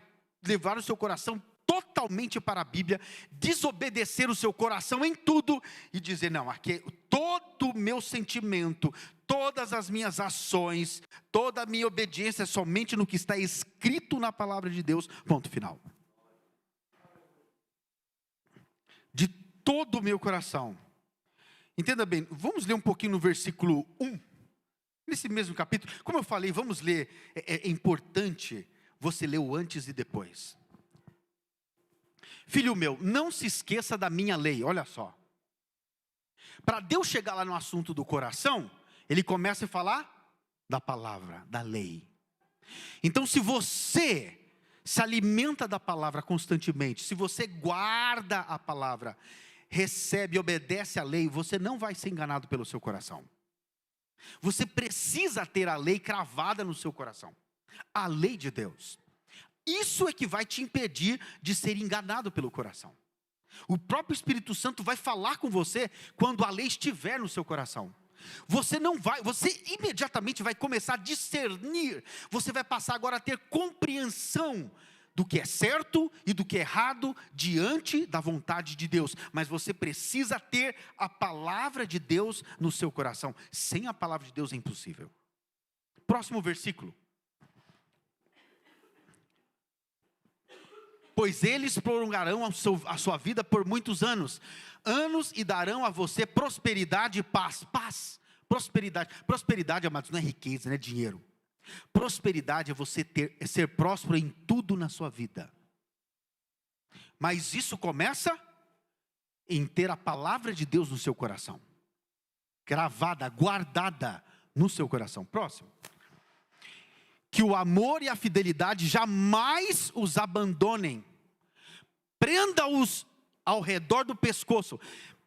levar o seu coração totalmente para a Bíblia, desobedecer o seu coração em tudo e dizer, não, aqui todo o meu sentimento, todas as minhas ações, toda a minha obediência é somente no que está escrito na palavra de Deus, ponto final. De todo o meu coração. Entenda bem, vamos ler um pouquinho no versículo 1. Nesse mesmo capítulo, como eu falei, vamos ler, é importante você leu antes e depois. Filho meu, não se esqueça da minha lei. Olha só. Para Deus chegar lá no assunto do coração, Ele começa a falar da palavra, da lei. Então, se você se alimenta da palavra constantemente, se você guarda a palavra, recebe, obedece à lei, você não vai ser enganado pelo seu coração. Você precisa ter a lei cravada no seu coração. A lei de Deus. Isso é que vai te impedir de ser enganado pelo coração. O próprio Espírito Santo vai falar com você quando a lei estiver no seu coração. Você imediatamente vai começar a discernir. Você vai passar agora a ter compreensão do que é certo e do que é errado diante da vontade de Deus. Mas você precisa ter a palavra de Deus no seu coração. Sem a palavra de Deus é impossível. Próximo versículo. Pois eles prolongarão a sua vida por muitos anos, e darão a você prosperidade e paz. Prosperidade, amados, não é riqueza, não é dinheiro. Prosperidade é você ser próspero em tudo na sua vida. Mas isso começa em ter a palavra de Deus no seu coração, gravada, guardada no seu coração. Próximo. Que o amor e a fidelidade jamais os abandonem. Prenda-os ao redor do pescoço.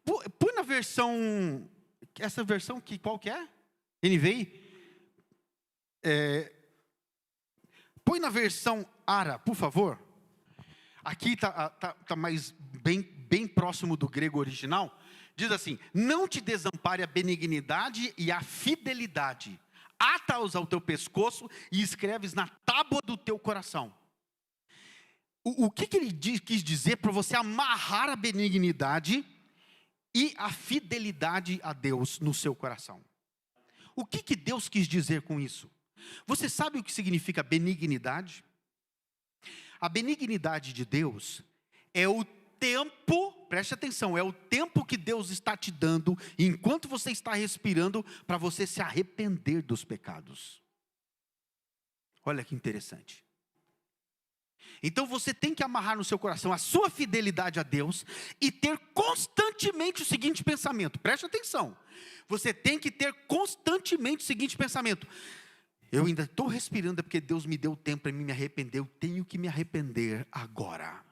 Põe na versão, essa versão que qual que é? NVI? Põe na versão ARA, por favor. Aqui está mais bem próximo do grego original. Diz assim: não te desampare a benignidade e a fidelidade. Ata-os ao teu pescoço e escreves na tábua do teu coração. O que ele quis dizer para você amarrar a benignidade e a fidelidade a Deus no seu coração? O que Deus quis dizer com isso? Você sabe o que significa benignidade? A benignidade de Deus é o tempo, preste atenção, é o tempo que Deus está te dando, enquanto você está respirando, para você se arrepender dos pecados. Olha que interessante. Então você tem que amarrar no seu coração a sua fidelidade a Deus e ter constantemente o seguinte pensamento, preste atenção. Você tem que ter constantemente o seguinte pensamento: eu ainda estou respirando, é porque Deus me deu tempo para me arrepender, eu tenho que me arrepender agora.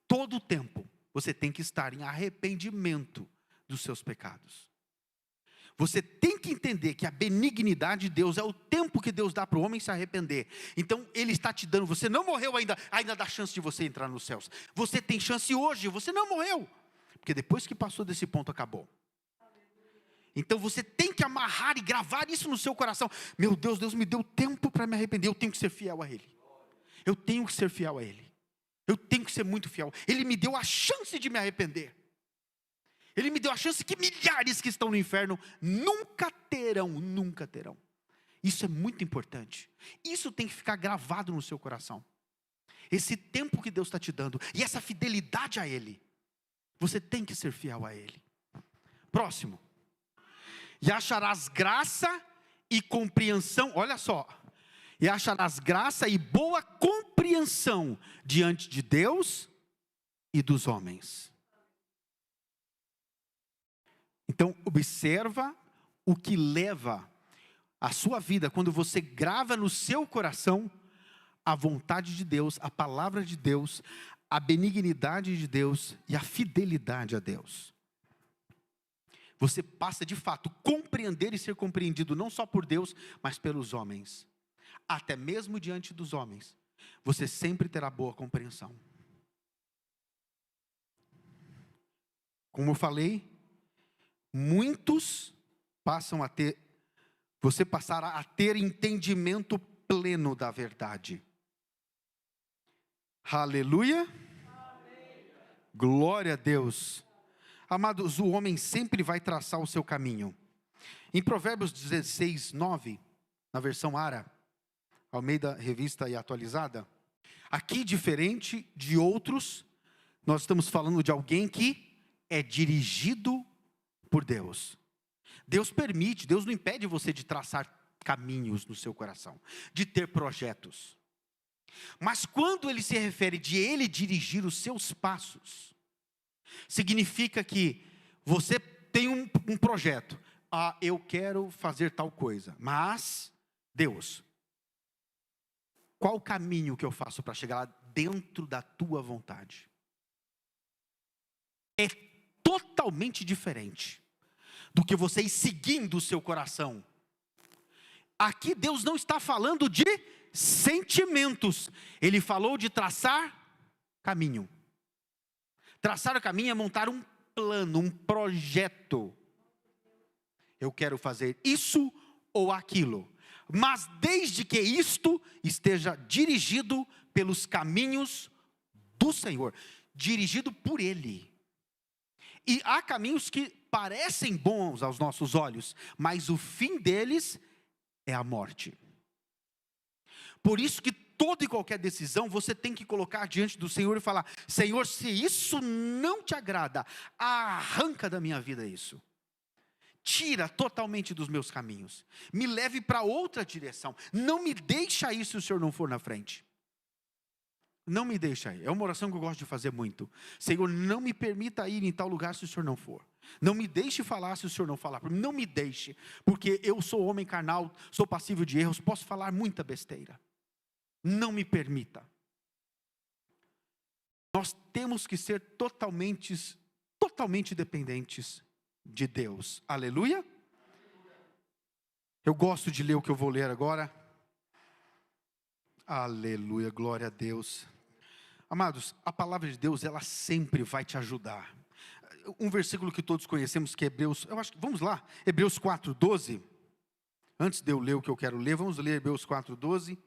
Todo o tempo, você tem que estar em arrependimento dos seus pecados. Você tem que entender que a benignidade de Deus é o tempo que Deus dá para o homem se arrepender. Então, Ele está te dando, você não morreu ainda dá chance de você entrar nos céus. Você tem chance hoje, você não morreu. Porque depois que passou desse ponto, acabou. Então, você tem que amarrar e gravar isso no seu coração. Meu Deus, Deus me deu tempo para me arrepender, eu tenho que ser fiel a Ele. Eu tenho que ser fiel a Ele. Eu tenho que ser muito fiel. Ele me deu a chance de me arrepender. Ele me deu a chance que milhares que estão no inferno nunca terão. Isso é muito importante. Isso tem que ficar gravado no seu coração. Esse tempo que Deus está te dando e essa fidelidade a Ele. Você tem que ser fiel a Ele. Próximo. E acharás graça e compreensão. Olha só. E acharás graça e boa compreensão diante de Deus e dos homens. Então, observa o que leva a sua vida, quando você grava no seu coração a vontade de Deus, a palavra de Deus, a benignidade de Deus e a fidelidade a Deus. Você passa de fato a compreender e ser compreendido não só por Deus, mas pelos homens. Até mesmo diante dos homens, você sempre terá boa compreensão. Como eu falei, muitos você passará a ter entendimento pleno da verdade. Aleluia. Amém. Glória a Deus. Amados, o homem sempre vai traçar o seu caminho. Em Provérbios 16, 9, na versão ARA, Almeida Revista e Atualizada, aqui, diferente de outros, nós estamos falando de alguém que é dirigido por Deus. Deus permite, Deus não impede você de traçar caminhos no seu coração, de ter projetos. Mas quando ele se refere de ele dirigir os seus passos, significa que você tem um projeto. Eu quero fazer tal coisa, mas, Deus, qual o caminho que eu faço para chegar lá dentro da tua vontade? É totalmente diferente do que você ir seguindo o seu coração. Aqui Deus não está falando de sentimentos, Ele falou de traçar caminho. Traçar o caminho é montar um plano, um projeto. Eu quero fazer isso ou aquilo, mas desde que isto esteja dirigido pelos caminhos do Senhor, dirigido por Ele. E há caminhos que parecem bons aos nossos olhos, mas o fim deles é a morte. Por isso que toda e qualquer decisão você tem que colocar diante do Senhor e falar: Senhor, se isso não te agrada, arranca da minha vida isso. Tira totalmente dos meus caminhos. Me leve para outra direção. Não me deixa aí se o Senhor não for na frente. Não me deixa aí. É uma oração que eu gosto de fazer muito. Senhor, não me permita ir em tal lugar se o Senhor não for. Não me deixe falar se o Senhor não falar. Não me deixe, porque eu sou homem carnal, sou passível de erros, posso falar muita besteira. Não me permita. Nós temos que ser totalmente dependentes de Deus. Aleluia. Eu gosto de ler o que eu vou ler agora. Aleluia, glória a Deus. Amados, a palavra de Deus, ela sempre vai te ajudar. Um versículo que todos conhecemos, que é Hebreus, vamos lá, Hebreus 4:12. Antes de eu ler o que eu quero ler, vamos ler Hebreus 4:12.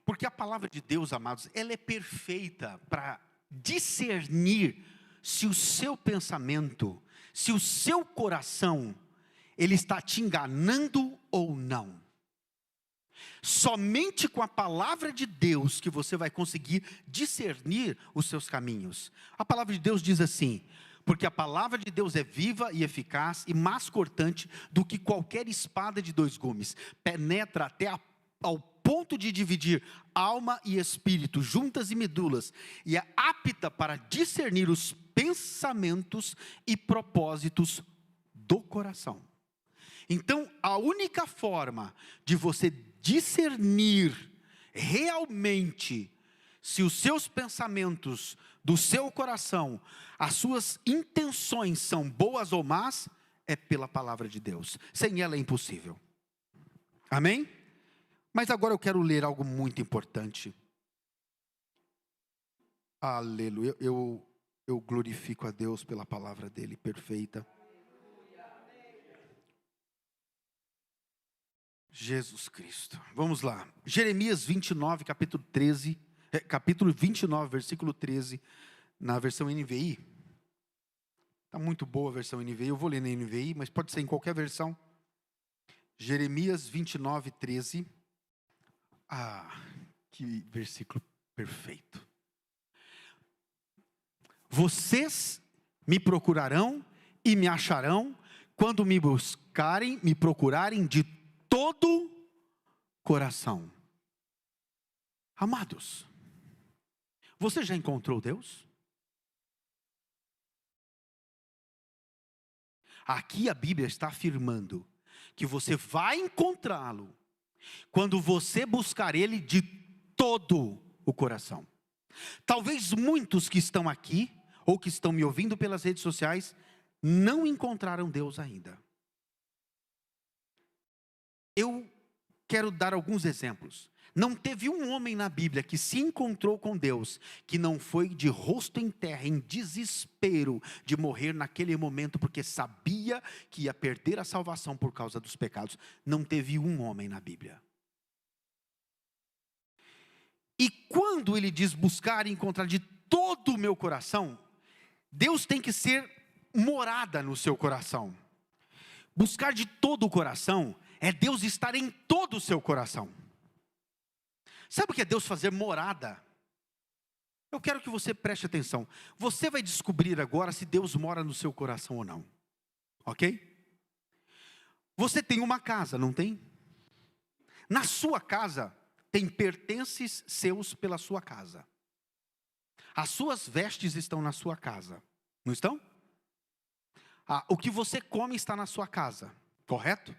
Porque a palavra de Deus, amados, ela é perfeita para discernir se o seu pensamento, se o seu coração, ele está te enganando ou não. Somente com a palavra de Deus que você vai conseguir discernir os seus caminhos. A palavra de Deus diz assim: porque a palavra de Deus é viva e eficaz e mais cortante do que qualquer espada de 2 gumes, penetra até ao ponto de dividir alma e espírito, juntas e medulas, e é apta para discernir os pensamentos e propósitos do coração. Então, a única forma de você discernir realmente se os seus pensamentos do seu coração, as suas intenções são boas ou más, é pela palavra de Deus. Sem ela é impossível. Amém? Mas agora eu quero ler algo muito importante. Aleluia. Eu glorifico a Deus pela palavra dele perfeita. Jesus Cristo. Vamos lá. Jeremias 29, capítulo 29, versículo 13, na versão NVI. Está muito boa a versão NVI, eu vou ler na NVI, mas pode ser em qualquer versão. Jeremias 29, 13. Que versículo perfeito. Vocês me procurarão e me acharão quando me buscarem, me procurarem de todo coração. Amados, você já encontrou Deus? Aqui a Bíblia está afirmando que você vai encontrá-lo quando você buscar Ele de todo o coração. Talvez muitos que estão aqui, ou que estão me ouvindo pelas redes sociais, não encontraram Deus ainda. Eu quero dar alguns exemplos. Não teve um homem na Bíblia que se encontrou com Deus, que não foi de rosto em terra, em desespero de morrer naquele momento, porque sabia que ia perder a salvação por causa dos pecados. Não teve um homem na Bíblia. E quando ele diz buscar e encontrar de todo o meu coração, Deus tem que ser morada no seu coração. Buscar de todo o coração é Deus estar em todo o seu coração. Sabe o que é Deus fazer morada? Eu quero que você preste atenção. Você vai descobrir agora se Deus mora no seu coração ou não. Ok? Você tem uma casa, não tem? Na sua casa, tem pertences seus pela sua casa. As suas vestes estão na sua casa, não estão? O que você come está na sua casa, correto?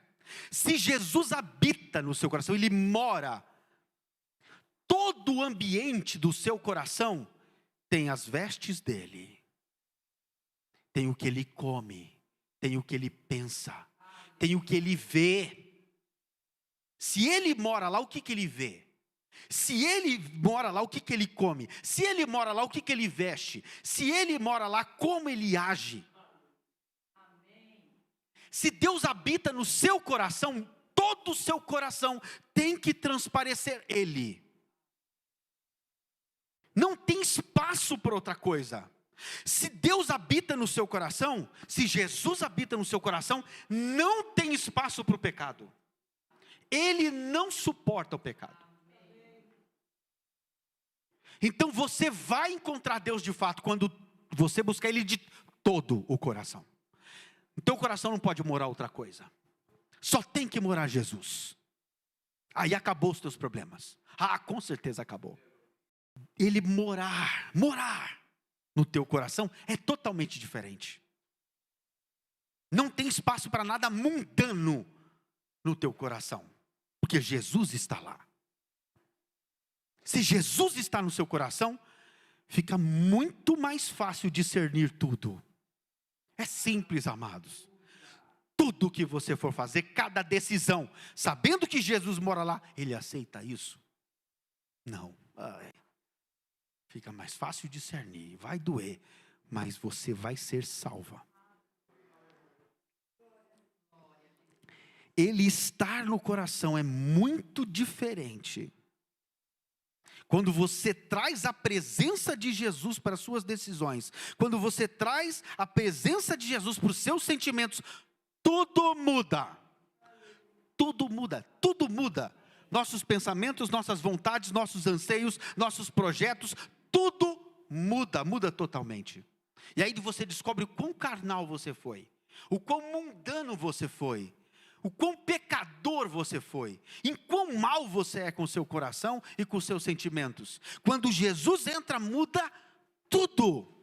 Se Jesus habita no seu coração, Ele mora, todo o ambiente do seu coração tem as vestes dEle, tem o que Ele come, tem o que Ele pensa, tem o que Ele vê. Se Ele mora lá, o que Ele vê? Se Ele mora lá, o que Ele come? Se Ele mora lá, o que Ele veste? Se Ele mora lá, como Ele age? Se Deus habita no seu coração, todo o seu coração tem que transparecer Ele. Não tem espaço para outra coisa. Se Deus habita no seu coração, se Jesus habita no seu coração, não tem espaço para o pecado. Ele não suporta o pecado. Então você vai encontrar Deus de fato quando você buscar Ele de todo o coração. No teu coração não pode morar outra coisa. Só tem que morar Jesus. Aí acabou os teus problemas. Com certeza acabou. Ele morar no teu coração é totalmente diferente. Não tem espaço para nada mundano no teu coração. Porque Jesus está lá. Se Jesus está no seu coração, fica muito mais fácil discernir tudo. É simples, amados. Tudo que você for fazer, cada decisão, sabendo que Jesus mora lá, Ele aceita isso? Não. Fica mais fácil discernir, vai doer, mas você vai ser salva. Ele estar no coração é muito diferente. Quando você traz a presença de Jesus para as suas decisões, quando você traz a presença de Jesus para os seus sentimentos, tudo muda. Tudo muda, tudo muda. Nossos pensamentos, nossas vontades, nossos anseios, nossos projetos, tudo muda totalmente. E aí você descobre o quão carnal você foi, o quão mundano você foi, o quão pecador você foi, em quão mal você é com o seu coração e com os seus sentimentos. Quando Jesus entra, muda tudo.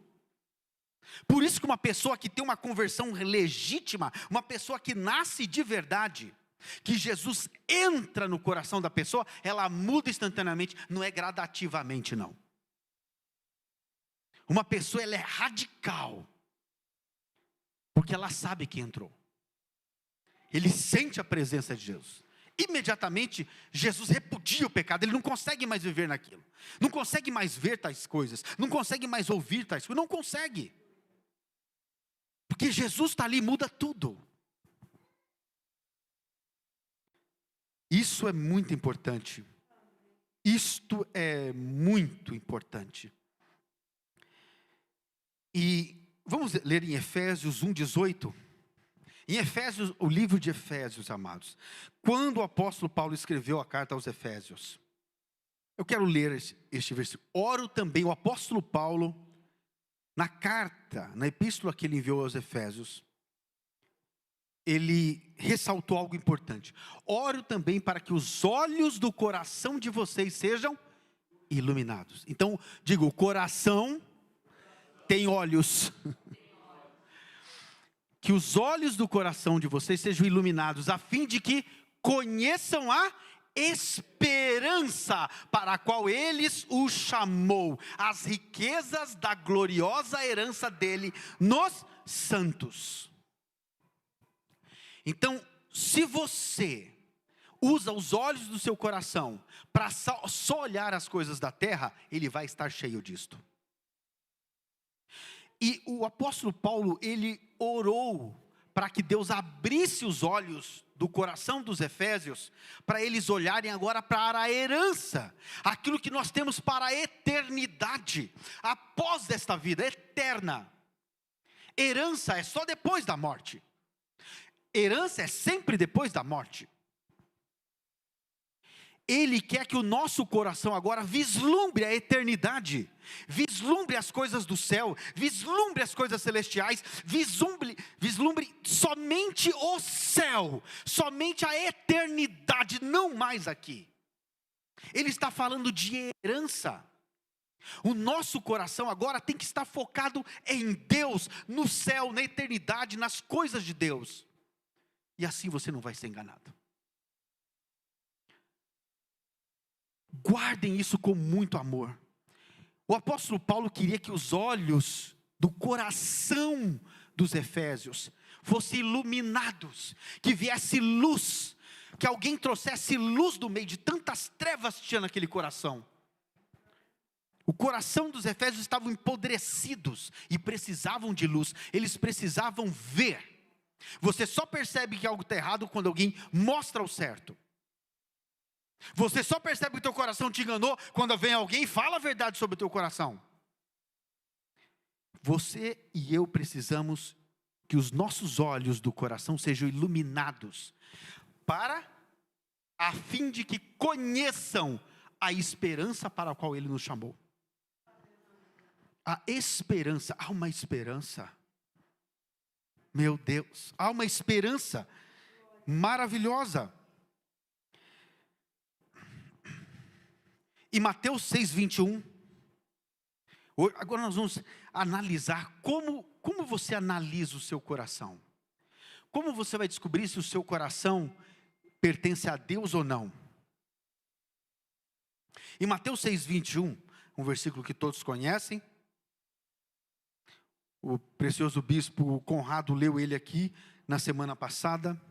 Por isso que uma pessoa que tem uma conversão legítima, uma pessoa que nasce de verdade, que Jesus entra no coração da pessoa, ela muda instantaneamente, não é gradativamente não. Uma pessoa, ela é radical, porque ela sabe que entrou. Ele sente a presença de Jesus. Imediatamente, Jesus repudia o pecado. Ele não consegue mais viver naquilo. Não consegue mais ver tais coisas. Não consegue mais ouvir tais coisas. Não consegue. Porque Jesus está ali e muda tudo. Isso é muito importante. Isto é muito importante. E vamos ler em Efésios 1:18. Em Efésios, o livro de Efésios, amados, quando o apóstolo Paulo escreveu a carta aos Efésios, eu quero ler este versículo. Oro também, o apóstolo Paulo, na carta, na epístola que ele enviou aos Efésios, ele ressaltou algo importante. Oro também para que os olhos do coração de vocês sejam iluminados. Então, digo, o coração tem olhos. Que os olhos do coração de vocês sejam iluminados, a fim de que conheçam a esperança para a qual eles o chamou, as riquezas da gloriosa herança dele nos santos. Então, se você usa os olhos do seu coração para só olhar as coisas da terra, ele vai estar cheio disto. E o apóstolo Paulo, ele orou para que Deus abrisse os olhos do coração dos efésios, para eles olharem agora para a herança, aquilo que nós temos para a eternidade, após esta vida eterna. Herança é só depois da morte. Herança é sempre depois da morte. Ele quer que o nosso coração agora vislumbre a eternidade, vislumbre as coisas do céu, vislumbre as coisas celestiais, vislumbre somente o céu, somente a eternidade, não mais aqui. Ele está falando de herança. O nosso coração agora tem que estar focado em Deus, no céu, na eternidade, nas coisas de Deus. E assim você não vai ser enganado. Guardem isso com muito amor. O apóstolo Paulo queria que os olhos do coração dos efésios fossem iluminados, que viesse luz, que alguém trouxesse luz do meio de tantas trevas que tinha naquele coração. O coração dos efésios estavam empodrecidos e precisavam de luz, eles precisavam ver. Você só percebe que algo está errado quando alguém mostra o certo. Você só percebe que o teu coração te enganou quando vem alguém e fala a verdade sobre o teu coração. Você e eu precisamos que os nossos olhos do coração sejam iluminados, a fim de que conheçam a esperança para a qual Ele nos chamou. A esperança, há uma esperança. Meu Deus, há uma esperança maravilhosa. E Mateus 6:21, agora nós vamos analisar como você analisa o seu coração. Como você vai descobrir se o seu coração pertence a Deus ou não? Em Mateus 6:21, um versículo que todos conhecem, o precioso bispo Conrado leu ele aqui na semana passada,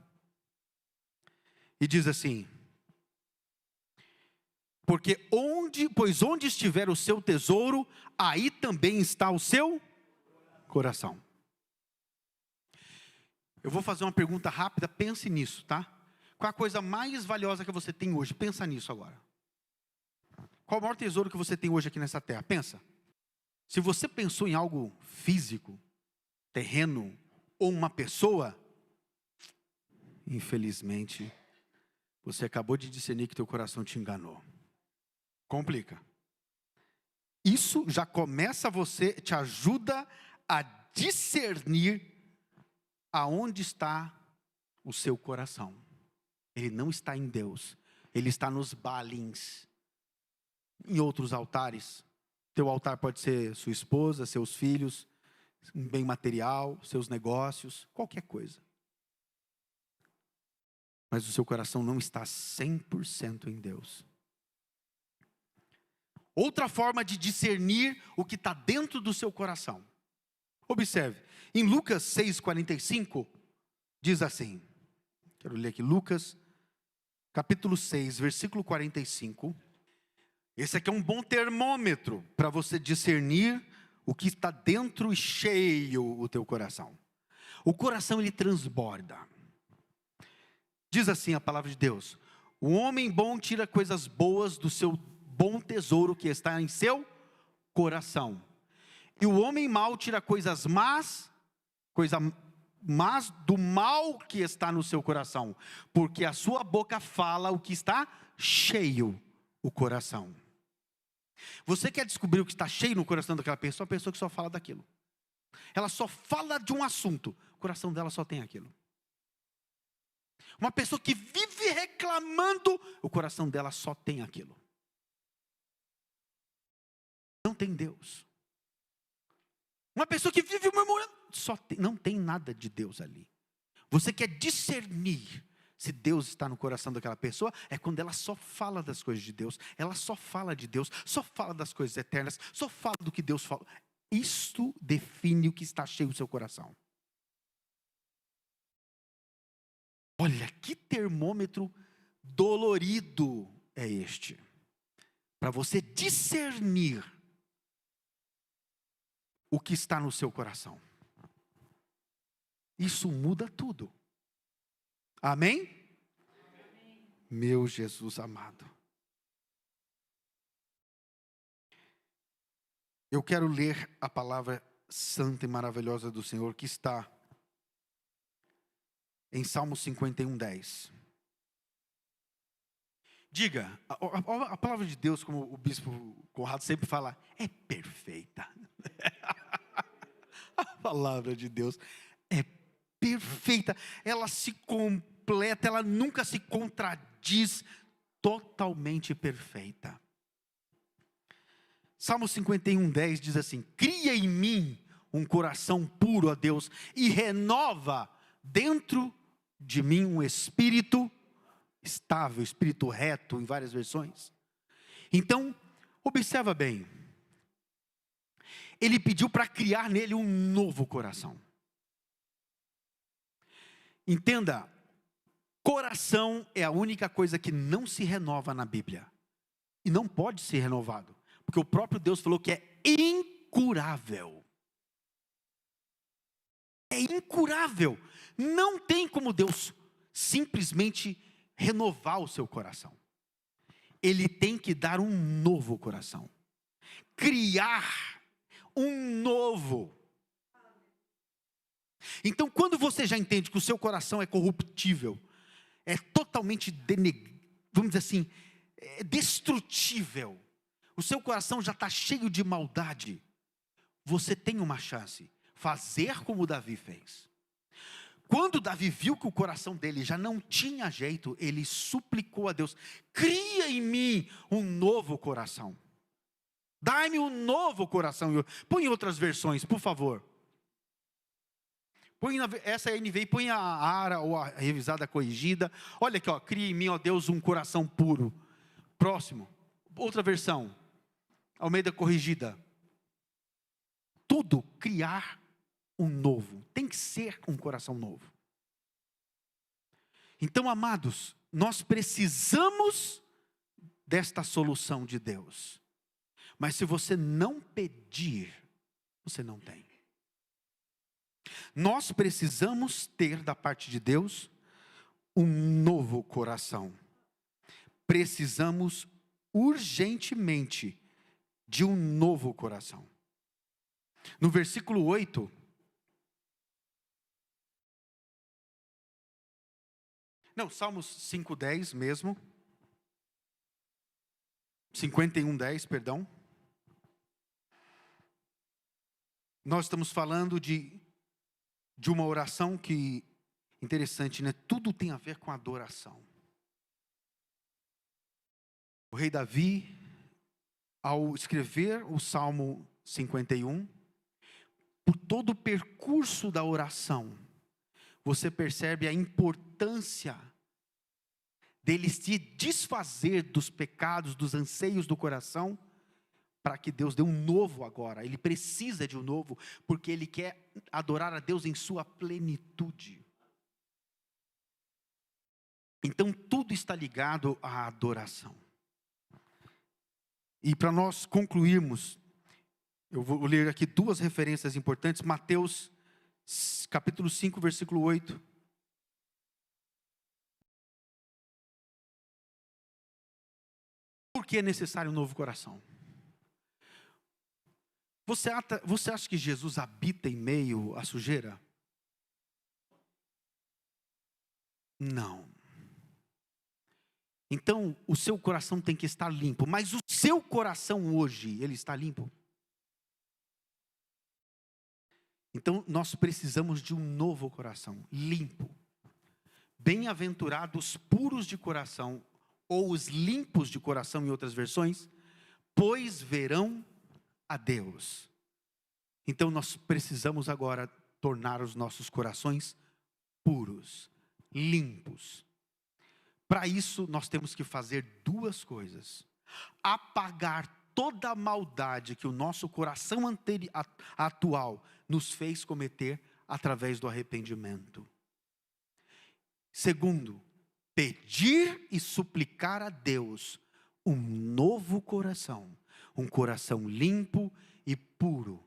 e diz assim: pois onde estiver o seu tesouro, aí também está o seu coração. Eu vou fazer uma pergunta rápida, pense nisso, tá? Qual a coisa mais valiosa que você tem hoje? Pensa nisso agora. Qual o maior tesouro que você tem hoje aqui nessa terra? Pensa. Se você pensou em algo físico, terreno ou uma pessoa, infelizmente, você acabou de discernir que teu coração te enganou. Complica. Isso já começa te ajuda a discernir aonde está o seu coração. Ele não está em Deus, ele está nos Baalins, em outros altares. Teu altar pode ser sua esposa, seus filhos, um bem material, seus negócios, qualquer coisa. Mas o seu coração não está 100% em Deus. Outra forma de discernir o que está dentro do seu coração. Observe, em Lucas 6:45, diz assim, quero ler aqui, Lucas, capítulo 6, versículo 45. Esse aqui é um bom termômetro para você discernir o que está dentro e cheio o teu coração. O coração, ele transborda. Diz assim a palavra de Deus: o homem bom tira coisas boas do seu bom tesouro que está em seu coração. E o homem mau tira coisas más do mal que está no seu coração. Porque a sua boca fala o que está cheio o coração. Você quer descobrir o que está cheio no coração daquela pessoa? A pessoa que só fala daquilo. Ela só fala de um assunto. O coração dela só tem aquilo. Uma pessoa que vive reclamando, o coração dela só tem aquilo. Não tem Deus. Uma pessoa que vive murmurando, não tem nada de Deus ali. Você quer discernir se Deus está no coração daquela pessoa, é quando ela só fala das coisas de Deus, ela só fala de Deus, só fala das coisas eternas, só fala do que Deus fala. Isto define o que está cheio do seu coração. Olha, que termômetro dolorido é este, para você discernir o que está no seu coração. Isso muda tudo. Amém? Amém? Meu Jesus amado. Eu quero ler a palavra santa e maravilhosa do Senhor que está em Salmo 51:10. Diga, a palavra de Deus, como o bispo Conrado sempre fala, é perfeita. A palavra de Deus é perfeita. Ela se completa, ela nunca se contradiz, totalmente perfeita. Salmo 51:10 diz assim: cria em mim um coração puro, ó Deus, e renova dentro de mim um espírito estável, espírito reto, em várias versões. Então, observa bem, ele pediu para criar nele um novo coração. Entenda, coração é a única coisa que não se renova na Bíblia, e não pode ser renovado, porque o próprio Deus falou que é incurável. É incurável, não tem como Deus simplesmente renovar o seu coração. Ele tem que dar um novo coração, criar um novo. Então, quando você já entende que o seu coração é corruptível, é totalmente, vamos dizer assim, destrutível, o seu coração já está cheio de maldade, você tem uma chance, fazer como Davi fez. Quando Davi viu que o coração dele já não tinha jeito, ele suplicou a Deus: cria em mim um novo coração, dai-me um novo coração. Põe em outras versões, por favor. Põe essa NVI, põe a ARA ou a revisada corrigida. Olha aqui, ó, cria em mim, ó Deus, um coração puro. Próximo, outra versão, Almeida corrigida. Tudo criar um novo, tem que ser um coração novo. Então, amados, nós precisamos desta solução de Deus. Mas se você não pedir, você não tem. Nós precisamos ter da parte de Deus um novo coração. Precisamos urgentemente de um novo coração. No versículo 8, Salmos 5:10 mesmo, 51:10, perdão. Nós estamos falando de uma oração que, interessante, né? Tudo tem a ver com adoração. O rei Davi, ao escrever o Salmo 51, por todo o percurso da oração, você percebe a importância dele se desfazer dos pecados, dos anseios do coração, para que Deus dê um novo agora. Ele precisa de um novo, porque ele quer adorar a Deus em sua plenitude. Então tudo está ligado à adoração. E para nós concluirmos, eu vou ler aqui duas referências importantes. Mateus capítulo 5, versículo 8. Por que é necessário um novo coração? Você acha que Jesus habita em meio à sujeira? Não. Então, o seu coração tem que estar limpo. Mas o seu coração hoje, ele está limpo? Então, nós precisamos de um novo coração, limpo. Bem-aventurados puros de coração, ou os limpos de coração em outras versões, pois verão a Deus. Então nós precisamos agora tornar os nossos corações puros, limpos. Para isso nós temos que fazer duas coisas: apagar toda a maldade que o nosso coração atual nos fez cometer através do arrependimento. Segundo, pedir e suplicar a Deus um novo coração, um coração limpo e puro,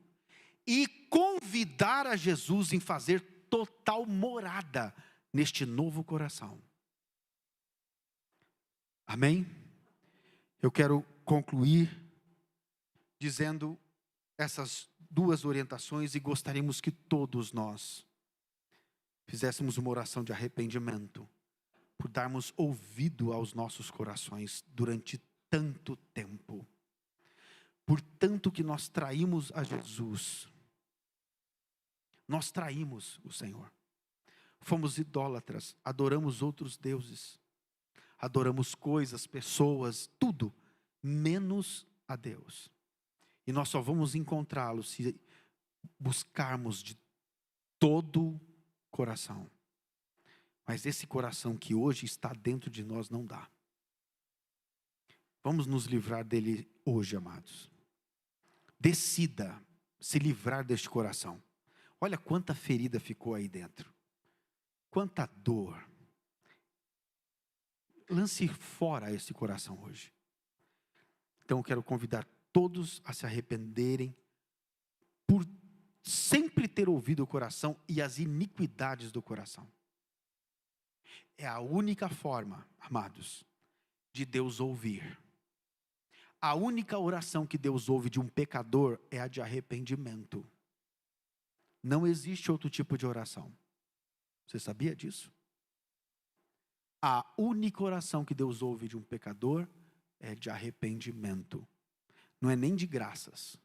e convidar a Jesus em fazer total morada neste novo coração. Amém? Eu quero concluir dizendo essas duas orientações e gostaríamos que todos nós fizéssemos uma oração de arrependimento por darmos ouvido aos nossos corações durante tanto tempo. Por tanto que nós traímos a Jesus. Nós traímos o Senhor. Fomos idólatras, adoramos outros deuses. Adoramos coisas, pessoas, tudo, menos a Deus. E nós só vamos encontrá-lo se buscarmos de todo o coração. Mas esse coração que hoje está dentro de nós não dá. Vamos nos livrar dele hoje, amados. Decida se livrar deste coração. Olha quanta ferida ficou aí dentro. Quanta dor. Lance fora esse coração hoje. Então eu quero convidar todos a se arrependerem por sempre ter ouvido o coração e as iniquidades do coração. É a única forma, amados, de Deus ouvir. A única oração que Deus ouve de um pecador é a de arrependimento. Não existe outro tipo de oração. Você sabia disso? A única oração que Deus ouve de um pecador é de arrependimento. Não é nem de graças,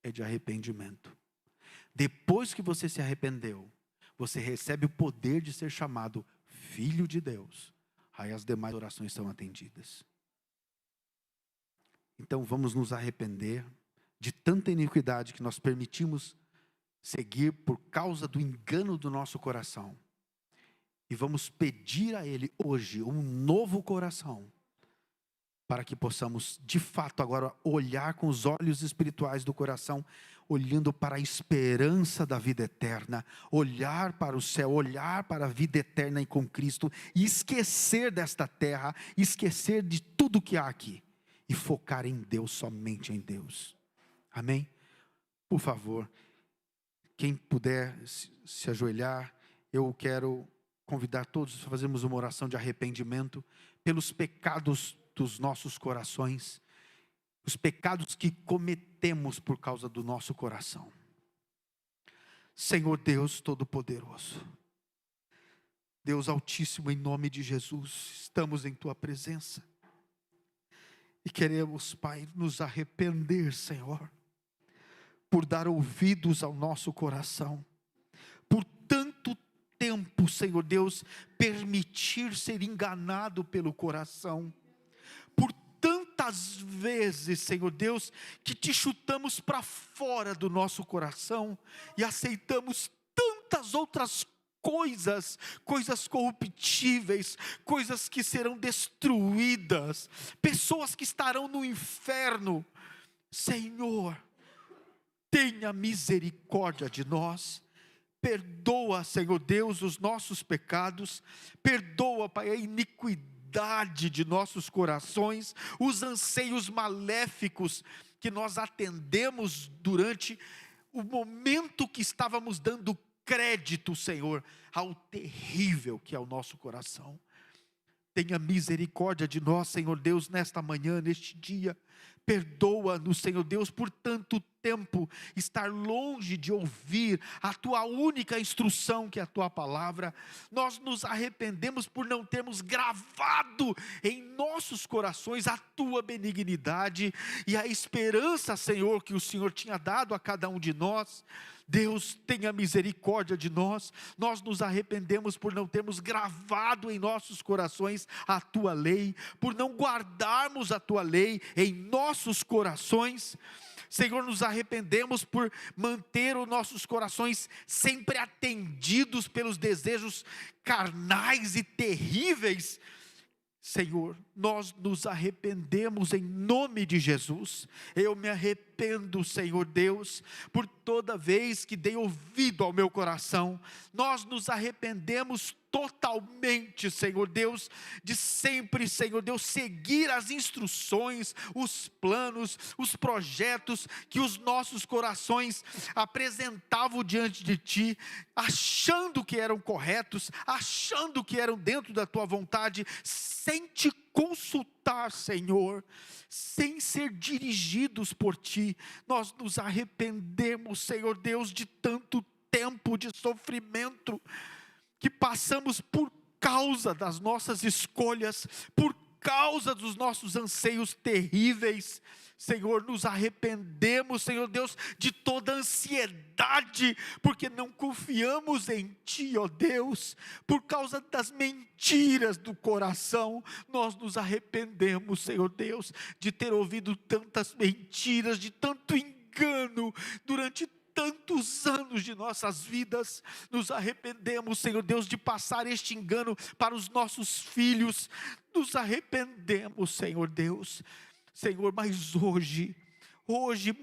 é de arrependimento. Depois que você se arrependeu, você recebe o poder de ser chamado filho de Deus. Aí as demais orações são atendidas. Então vamos nos arrepender de tanta iniquidade que nós permitimos seguir por causa do engano do nosso coração. E vamos pedir a Ele hoje um novo coração, para que possamos de fato agora olhar com os olhos espirituais do coração, olhando para a esperança da vida eterna, olhar para o céu, olhar para a vida eterna e com Cristo, e esquecer desta terra, esquecer de tudo que há aqui, e focar em Deus, somente em Deus. Amém? Por favor, quem puder se ajoelhar, eu quero convidar todos a fazermos uma oração de arrependimento pelos pecados dos nossos corações, os pecados que cometemos por causa do nosso coração. Senhor Deus Todo-Poderoso, Deus Altíssimo, em nome de Jesus, estamos em Tua presença e queremos, Pai, nos arrepender, Senhor, por dar ouvidos ao nosso coração, por tanto tempo, Senhor Deus, permitir ser enganado pelo coração, por tantas vezes, Senhor Deus, que te chutamos para fora do nosso coração e aceitamos tantas outras coisas corruptíveis, coisas que serão destruídas, pessoas que estarão no inferno. Senhor, tenha misericórdia de nós. Perdoa, Senhor Deus, os nossos pecados. Perdoa, Pai, a iniquidade de nossos corações, os anseios maléficos que nós atendemos durante o momento que estávamos dando crédito, Senhor, ao terrível que é o nosso coração. Tenha misericórdia de nós, Senhor Deus, nesta manhã, neste dia. Perdoa-nos, Senhor Deus, por tanto tempo estar longe de ouvir a Tua única instrução, que é a Tua palavra. Nós nos arrependemos por não termos gravado em nossos corações a Tua benignidade e a esperança, Senhor, que o Senhor tinha dado a cada um de nós. Deus, tenha misericórdia de nós. Nós nos arrependemos por não termos gravado em nossos corações a Tua lei, por não guardarmos a Tua lei em nossos corações. Senhor, nos arrependemos por manter os nossos corações sempre atendidos pelos desejos carnais e terríveis. Senhor, nós nos arrependemos em nome de Jesus. Eu me arrependo, Senhor Deus, por toda vez que dei ouvido ao meu coração. Nós nos arrependemos totalmente, Senhor Deus, de sempre, Senhor Deus, seguir as instruções, os planos, os projetos que os nossos corações apresentavam diante de Ti, achando que eram corretos, achando que eram dentro da Tua vontade, sem Te consultar, Senhor, sem ser dirigidos por Ti. Nós nos arrependemos, Senhor Deus, de tanto tempo de sofrimento que passamos por causa das nossas escolhas, por causa dos nossos anseios terríveis, Senhor, nos arrependemos, Senhor Deus, de toda ansiedade, porque não confiamos em Ti, ó Deus, por causa das mentiras do coração, nós nos arrependemos, Senhor Deus, de ter ouvido tantas mentiras, de tanto engano, durante tantos anos de nossas vidas. Nos arrependemos, Senhor Deus, de passar este engano para os nossos filhos, nos arrependemos, Senhor Deus, Senhor, mas hoje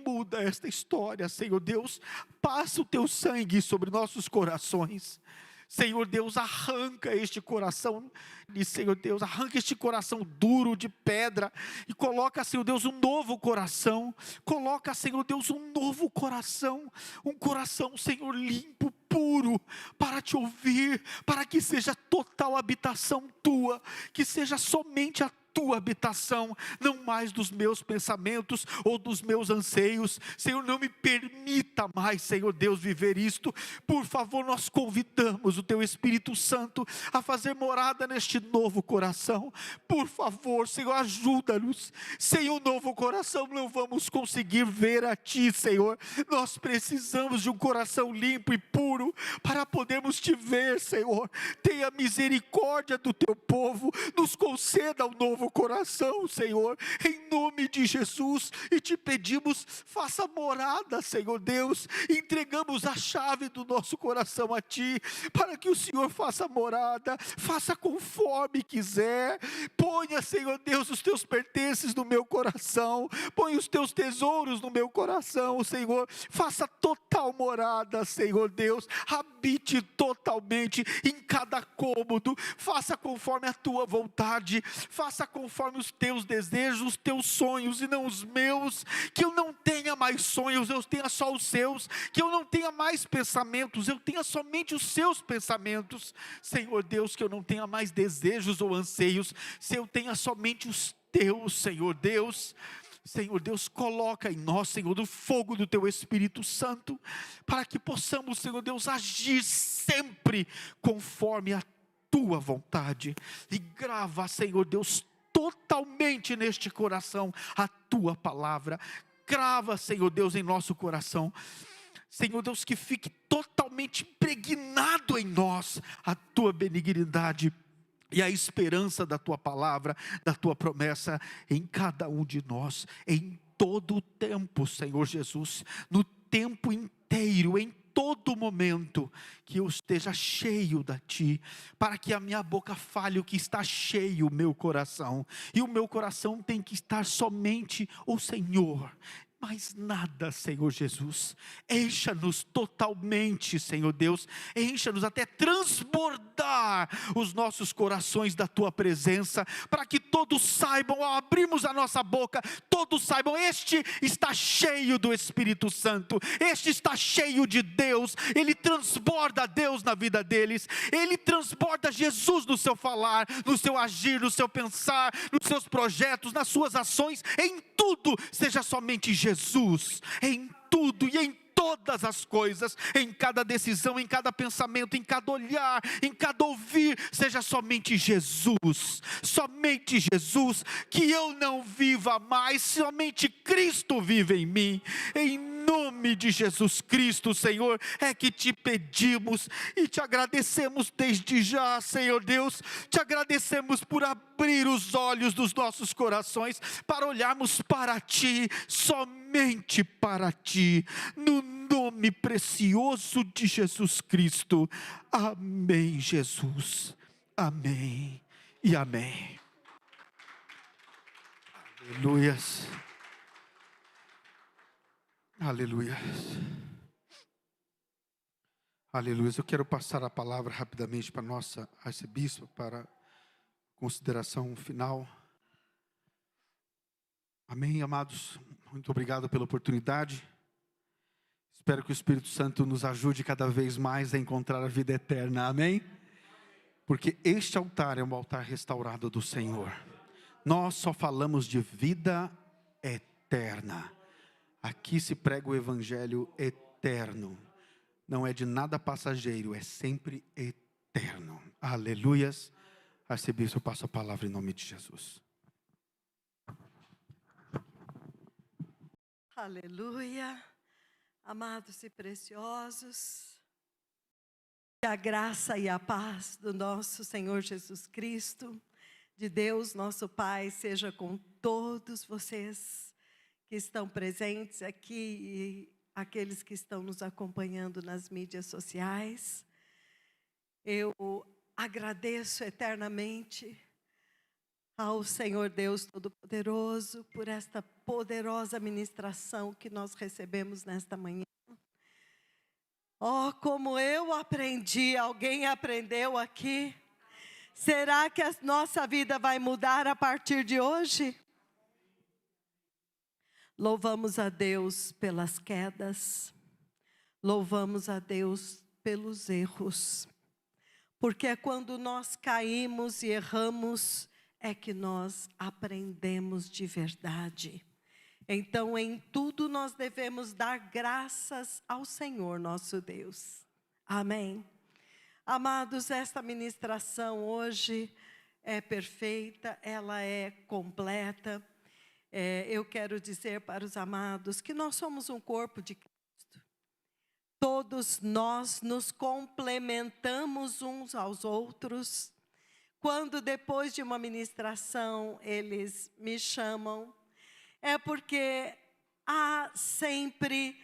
muda esta história, Senhor Deus, passa o Teu sangue sobre nossos corações, Senhor Deus, arranca este coração, e Senhor Deus, arranca este coração duro de pedra, e coloca, Senhor Deus, um novo coração, coloca, Senhor Deus, um novo coração, um coração, Senhor, limpo, puro, para Te ouvir, para que seja total habitação Tua, que seja somente a Tua habitação, não mais dos meus pensamentos ou dos meus anseios. Senhor, não me permita mais, Senhor Deus, viver isto. Por favor, nós convidamos o Teu Espírito Santo a fazer morada neste novo coração. Por favor, Senhor, ajuda-nos. Sem um novo coração não vamos conseguir ver a Ti, Senhor. Nós precisamos de um coração limpo e puro para podermos Te ver, Senhor. Tenha misericórdia do Teu povo, nos conceda um novo coração, Senhor, em nome de Jesus, e Te pedimos, faça morada, Senhor Deus, entregamos a chave do nosso coração a Ti, para que o Senhor faça morada, faça conforme quiser, ponha, Senhor Deus, os Teus pertences no meu coração, ponha os Teus tesouros no meu coração, Senhor, faça total morada, Senhor Deus, habite totalmente em cada cômodo, faça conforme a Tua vontade, faça conforme os Teus desejos, os Teus sonhos e não os meus, que eu não tenha mais sonhos, eu tenha só os Seus, que eu não tenha mais pensamentos, eu tenha somente os Seus pensamentos, Senhor Deus, que eu não tenha mais desejos ou anseios, se eu tenha somente os Teus, Senhor Deus. Senhor Deus, coloca em nós, Senhor, o fogo do Teu Espírito Santo, para que possamos, Senhor Deus, agir sempre conforme a Tua vontade, e grava, Senhor Deus, totalmente neste coração a Tua palavra, grava, Senhor Deus, em nosso coração, Senhor Deus, que fique totalmente impregnado em nós a Tua benignidade, e a esperança da Tua palavra, da Tua promessa, em cada um de nós, em todo o tempo, Senhor Jesus, no tempo inteiro, em todo momento, que eu esteja cheio de Ti, para que a minha boca fale o que está cheio o meu coração, e o meu coração tem que estar somente o Senhor, mais nada, Senhor Jesus. Encha-nos totalmente, Senhor Deus, encha-nos até transbordar os nossos corações da Tua presença, para que todos saibam, ao abrirmos a nossa boca, todos saibam, este está cheio do Espírito Santo, este está cheio de Deus, ele transborda Deus na vida deles, ele transborda Jesus no seu falar, no seu agir, no seu pensar, nos seus projetos, nas suas ações, em tudo, seja somente Jesus, em tudo e em todas as coisas, em cada decisão, em cada pensamento, em cada olhar, em cada ouvir, seja somente Jesus, que eu não viva mais, somente Cristo vive em mim, em nome de Jesus Cristo, Senhor, é que Te pedimos e Te agradecemos desde já, Senhor Deus, Te agradecemos por abrir os olhos dos nossos corações, para olharmos para Ti, somente para Ti, no nome precioso de Jesus Cristo, amém, Jesus, amém e amém. Aleluias, aleluias, aleluias. Eu quero passar a palavra rapidamente para a nossa arcebispa, para consideração final. Amém, amados, muito obrigado pela oportunidade. Espero que o Espírito Santo nos ajude cada vez mais a encontrar a vida eterna, amém? Porque este altar é um altar restaurado do Senhor. Nós só falamos de vida eterna. Aqui se prega o evangelho eterno. Não é de nada passageiro, é sempre eterno. Aleluias. Arcebispo, eu passo a palavra em nome de Jesus. Aleluia. Amados e preciosos, que a graça e a paz do nosso Senhor Jesus Cristo, de Deus nosso Pai, seja com todos vocês que estão presentes aqui e aqueles que estão nos acompanhando nas mídias sociais. Eu agradeço eternamente ao Senhor Deus Todo-Poderoso por esta poderosa ministração que nós recebemos nesta manhã. Oh, como eu aprendi, alguém aprendeu aqui. Será que a nossa vida vai mudar a partir de hoje? Louvamos a Deus pelas quedas, louvamos a Deus pelos erros, porque é quando nós caímos e erramos, é que nós aprendemos de verdade. Então, em tudo nós devemos dar graças ao Senhor nosso Deus. Amém. Amados, esta ministração hoje é perfeita, ela é completa. Eu quero dizer para os amados que nós somos um corpo de Cristo. Todos nós nos complementamos uns aos outros. Quando depois de uma ministração eles me chamam, é porque há sempre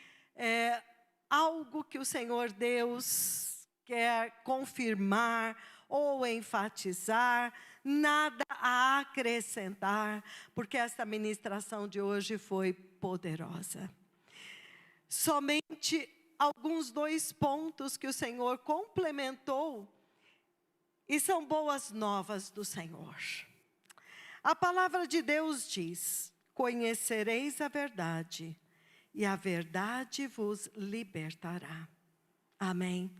algo que o Senhor Deus quer confirmar ou enfatizar, nada a acrescentar, porque esta ministração de hoje foi poderosa. Somente alguns 2 pontos que o Senhor complementou, e são boas novas do Senhor. A palavra de Deus diz: conhecereis a verdade, e a verdade vos libertará. Amém.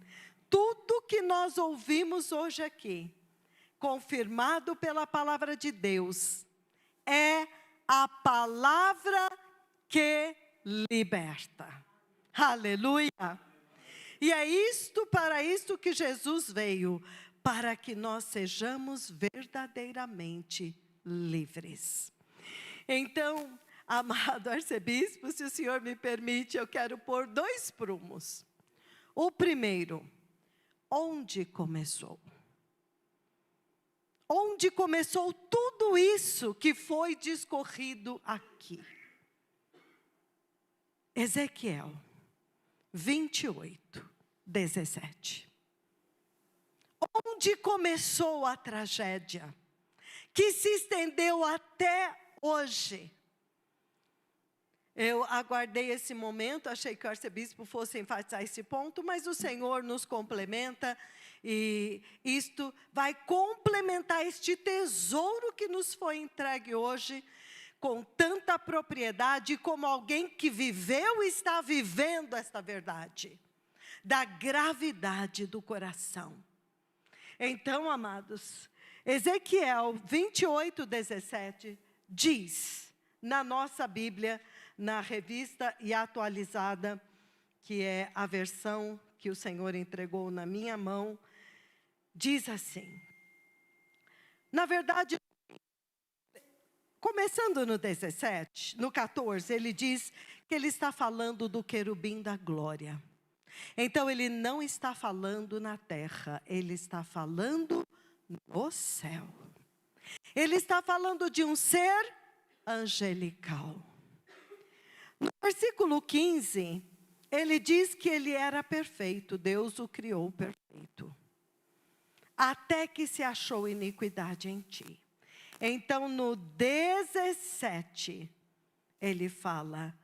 Tudo que nós ouvimos hoje aqui, confirmado pela palavra de Deus, é a palavra que liberta. Aleluia! E é para isto que Jesus veio, para que nós sejamos verdadeiramente livres. Então, amado arcebispo, se o senhor me permite, eu quero pôr 2 prumos. O primeiro, onde começou? Onde começou tudo isso que foi discorrido aqui? Ezequiel 28, 17. Onde começou a tragédia, que se estendeu até hoje? Eu aguardei esse momento, achei que o arcebispo fosse enfatizar esse ponto, mas o Senhor nos complementa, e isto vai complementar este tesouro que nos foi entregue hoje, com tanta propriedade, como alguém que viveu e está vivendo esta verdade, da gravidade do coração. Então, amados, Ezequiel 28, 17, diz, na nossa Bíblia, na revista e atualizada, que é a versão que o Senhor entregou na minha mão, diz assim, na verdade, começando no 17, no 14, ele diz que ele está falando do querubim da glória. Então, ele não está falando na terra, ele está falando no céu. Ele está falando de um ser angelical. No versículo 15, ele diz que ele era perfeito, Deus o criou perfeito. Até que se achou iniquidade em ti. Então, no 17, ele fala,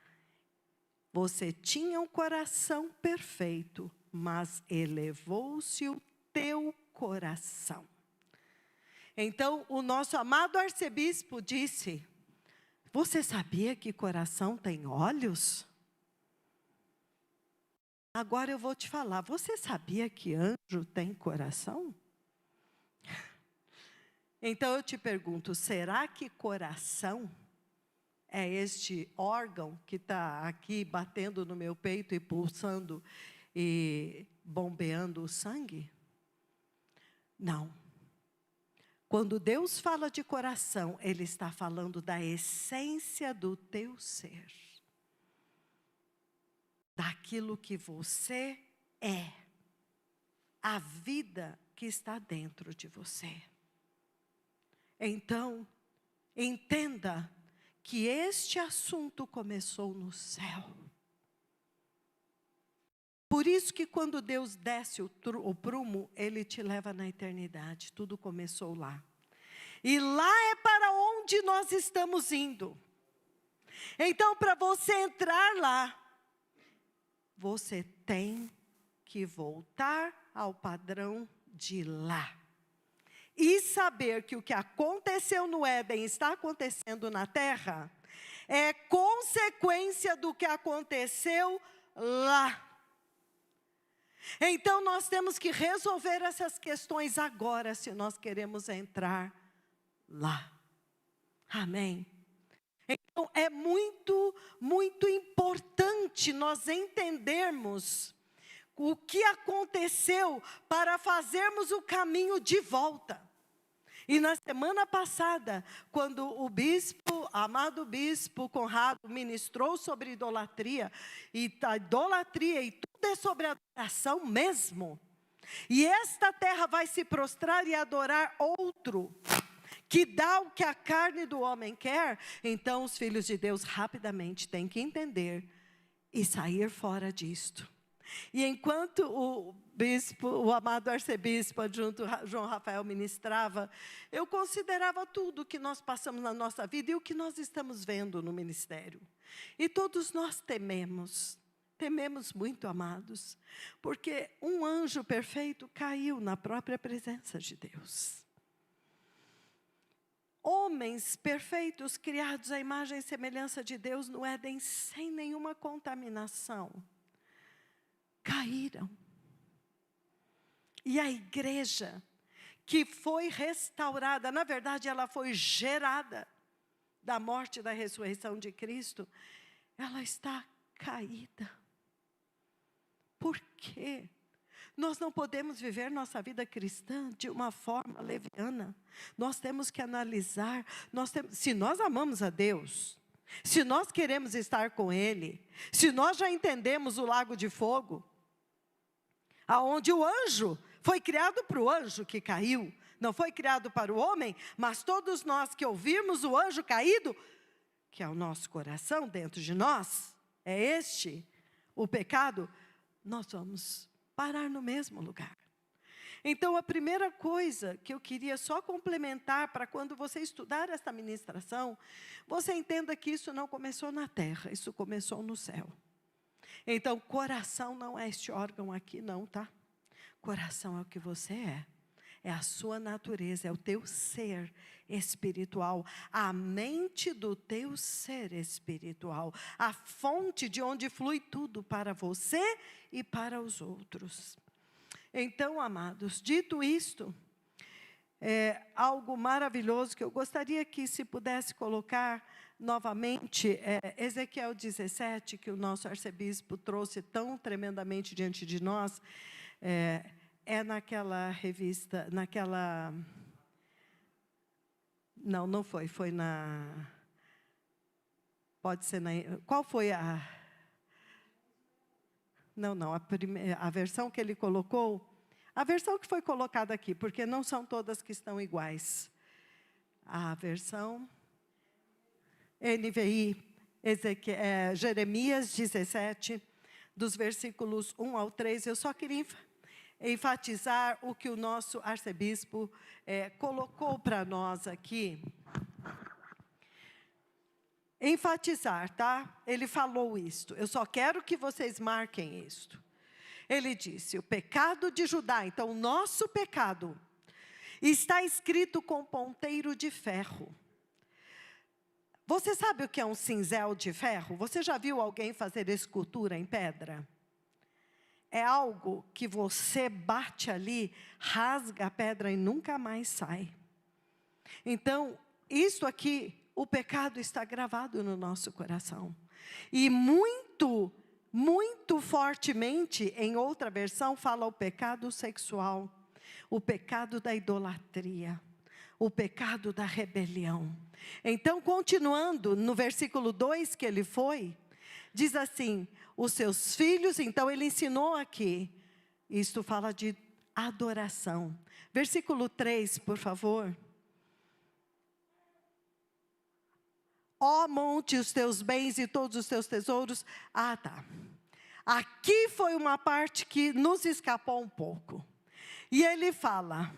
você tinha um coração perfeito, mas elevou-se o teu coração. Então, o nosso amado arcebispo disse, você sabia que coração tem olhos? Agora eu vou te falar, você sabia que anjo tem coração? Então eu te pergunto, será que coração é este órgão que está aqui batendo no meu peito e pulsando e bombeando o sangue? Não. Quando Deus fala de coração, Ele está falando da essência do teu ser. Daquilo que você é. A vida que está dentro de você. Então, entenda que este assunto começou no céu. Por isso que quando Deus desce o prumo, Ele te leva na eternidade. Tudo começou lá. E lá é para onde nós estamos indo. Então, para você entrar lá, você tem que voltar ao padrão de lá. E saber que o que aconteceu no Éden está acontecendo na terra, é consequência do que aconteceu lá. Então nós temos que resolver essas questões agora, se nós queremos entrar lá. Amém? Então é muito, muito importante nós entendermos o que aconteceu para fazermos o caminho de volta. E na semana passada, quando o bispo, amado bispo Conrado, ministrou sobre idolatria, e a idolatria e tudo é sobre adoração mesmo. E esta terra vai se prostrar e adorar outro, que dá o que a carne do homem quer. Então os filhos de Deus rapidamente têm que entender e sair fora disto. E enquanto o bispo, o amado arcebispo adjunto João Rafael ministrava, eu considerava tudo o que nós passamos na nossa vida e o que nós estamos vendo no ministério. E todos nós tememos muito, amados, porque um anjo perfeito caiu na própria presença de Deus. Homens perfeitos, criados à imagem e semelhança de Deus no Éden, sem nenhuma contaminação, caíram. E a igreja que foi restaurada, na verdade ela foi gerada da morte e da ressurreição de Cristo, ela está caída. Por quê? Nós não podemos viver nossa vida cristã de uma forma leviana. Nós temos que analisar, se nós amamos a Deus, se nós queremos estar com Ele, se nós já entendemos o lago de fogo, aonde o anjo foi criado para o anjo que caiu, não foi criado para o homem, mas todos nós que ouvirmos o anjo caído, que é o nosso coração dentro de nós, é este o pecado, nós vamos parar no mesmo lugar. Então a primeira coisa que eu queria só complementar, para quando você estudar esta ministração, você entenda que isso não começou na terra, isso começou no céu. Então, coração não é este órgão aqui não, tá? Coração é o que você é a sua natureza, é o teu ser espiritual, a mente do teu ser espiritual, a fonte de onde flui tudo para você e para os outros. Então, amados, dito isto, algo maravilhoso que eu gostaria que se pudesse colocar novamente, Ezequiel 17, que o nosso arcebispo trouxe tão tremendamente diante de nós, naquela revista, não foi, foi na, pode ser na, qual foi a versão que ele colocou, a versão que foi colocada aqui, porque não são todas que estão iguais. A versão NVI, Jeremias 17, dos versículos 1 ao 3, eu só queria enfatizar o que o nosso arcebispo colocou para nós aqui. Enfatizar, tá? Ele falou isto, eu só quero que vocês marquem isto. Ele disse, o pecado de Judá, então o nosso pecado, está escrito com ponteiro de ferro. Você sabe o que é um cinzel de ferro? Você já viu alguém fazer escultura em pedra? É algo que você bate ali, rasga a pedra e nunca mais sai. Então, isso aqui, o pecado está gravado no nosso coração. E muito, muito fortemente, em outra versão, fala o pecado sexual. o pecado da idolatria, o pecado da rebelião. Então, continuando no versículo 2 que ele foi, diz assim, os seus filhos, então ele ensinou aqui, isto fala de adoração. Versículo 3, por favor. Ó monte, os teus bens e todos os teus tesouros. Ah, tá. Aqui foi uma parte que nos escapou um pouco. E ele fala,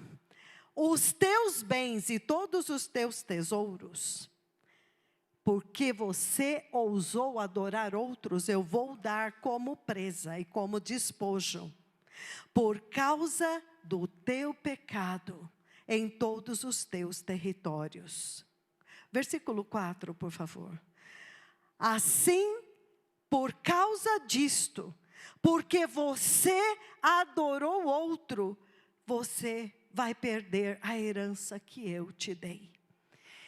os teus bens e todos os teus tesouros, porque você ousou adorar outros, eu vou dar como presa e como despojo, por causa do teu pecado em todos os teus territórios. Versículo 4, por favor. Assim, por causa disto, porque você adorou outro, você vai perder a herança que eu te dei.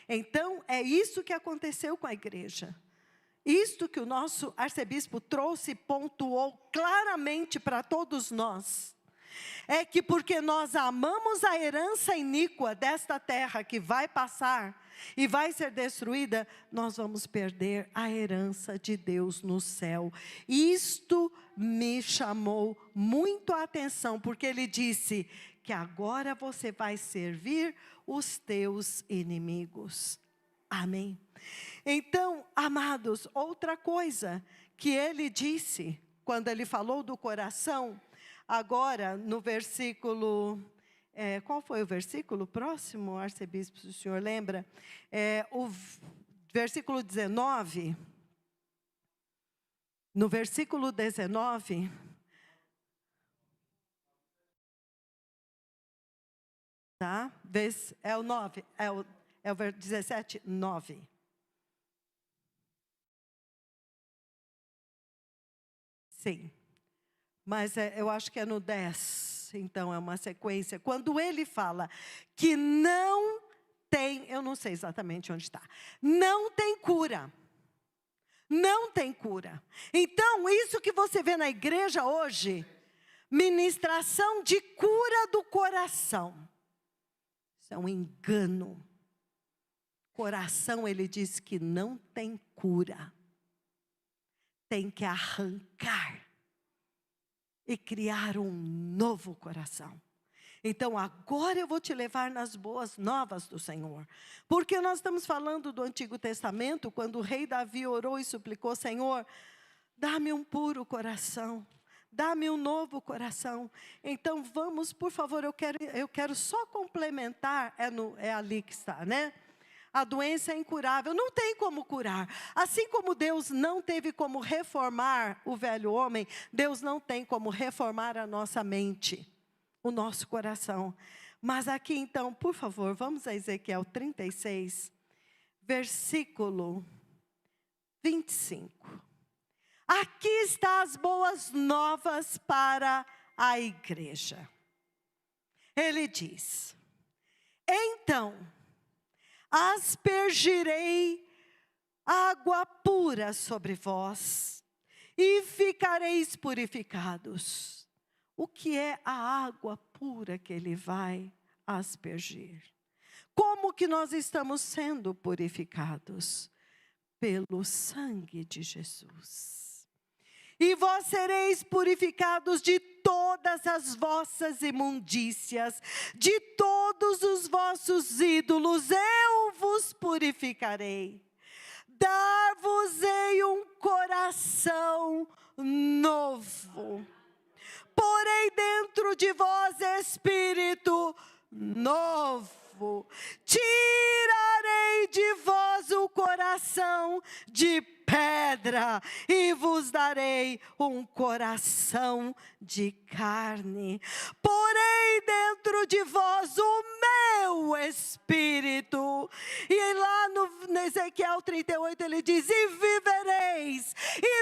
Então, é isso que aconteceu com a igreja. Isto que o nosso arcebispo trouxe, pontuou claramente para todos nós. É que porque nós amamos a herança iníqua desta terra que vai passar e vai ser destruída, nós vamos perder a herança de Deus no céu. Isto me chamou muito a atenção, porque ele disse que agora você vai servir os teus inimigos. Amém? Então, amados, outra coisa que ele disse, quando ele falou do coração, agora no versículo, qual foi o versículo próximo, arcebispo, se o senhor lembra? O versículo 19, no versículo 19, tá? É o 9, é o 17, 9. Sim, mas eu acho que é no 10, então é uma sequência. Quando ele fala que não tem, eu não sei exatamente onde está, não tem cura. Não tem cura. Então, isso que você vê na igreja hoje, ministração de cura do coração. Isso é um engano. Coração, ele diz que não tem cura. Tem que arrancar e criar um novo coração. Então, agora eu vou te levar nas boas novas do Senhor. Porque nós estamos falando do Antigo Testamento, quando o rei Davi orou e suplicou, Senhor, dá-me um puro coração, dá-me um novo coração. Então, vamos, por favor, eu quero só complementar, é ali que está, né? A doença é incurável, não tem como curar. Assim como Deus não teve como reformar o velho homem, Deus não tem como reformar a nossa mente, o nosso coração. Mas aqui então, por favor, vamos a Ezequiel 36, versículo 25. Aqui está as boas novas para a igreja. Ele diz, então, aspergirei água pura sobre vós, e ficareis purificados. O que é a água pura que ele vai aspergir? Como que nós estamos sendo purificados? Pelo sangue de Jesus. E vós sereis purificados de todas as vossas imundícias, de todos os vossos ídolos, eu vos purificarei. Dar-vos-ei um coração novo. Porém dentro de vós espírito novo. Tirarei de vós o coração de pedra e vos darei um coração de carne. Porém dentro de vós o meu espírito. E lá no Ezequiel 38 ele diz, e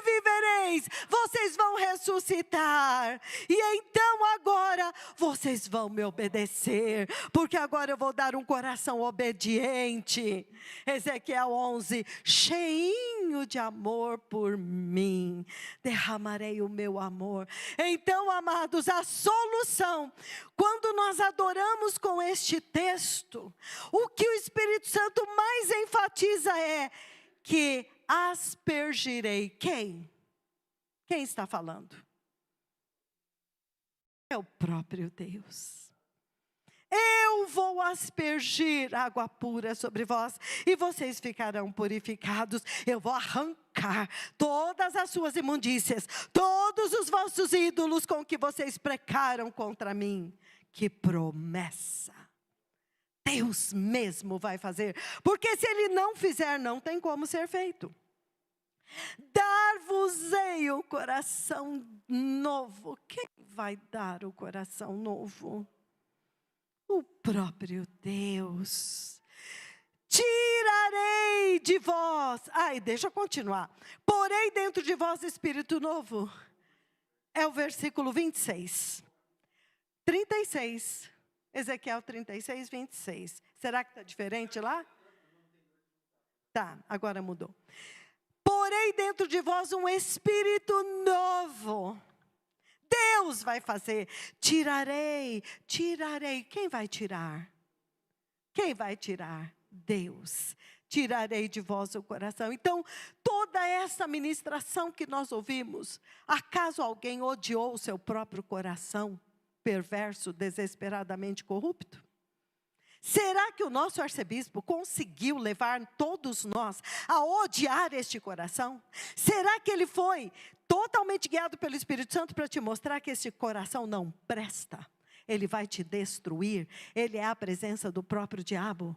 vivereis, vocês vão ressuscitar. E então agora vocês vão me obedecer, porque agora eu vou dar um coração obediente. Ezequiel 11, cheinho de amor por mim, derramarei o meu amor. Então, amados, a solução, quando nós adoramos com este texto, o que o Espírito Santo mais enfatiza é que aspergirei. Quem? Quem está falando? É o próprio Deus. Eu vou aspergir água pura sobre vós, e vocês ficarão purificados. Eu vou arrancar todas as suas imundícias, todos os vossos ídolos com que vocês pecaram contra mim. Que promessa! Deus mesmo vai fazer, porque se Ele não fizer, não tem como ser feito. Dar-vos-ei o coração novo. Quem vai dar o coração novo? O próprio Deus. Tirarei de vós. Deixa eu continuar. Porei dentro de vós espírito novo. É o versículo 26. 36. Ezequiel 36, 26. Será que está diferente lá? Tá, agora mudou. Porei dentro de vós um espírito novo. Deus vai fazer. Tirarei. Quem vai tirar? Quem vai tirar? Deus. Tirarei de vós o coração. Então, toda essa ministração que nós ouvimos, acaso alguém odiou o seu próprio coração, perverso, desesperadamente corrupto? Será que o nosso arcebispo conseguiu levar todos nós a odiar este coração? Será que ele foi totalmente guiado pelo Espírito Santo para te mostrar que este coração não presta? Ele vai te destruir, ele é a presença do próprio diabo,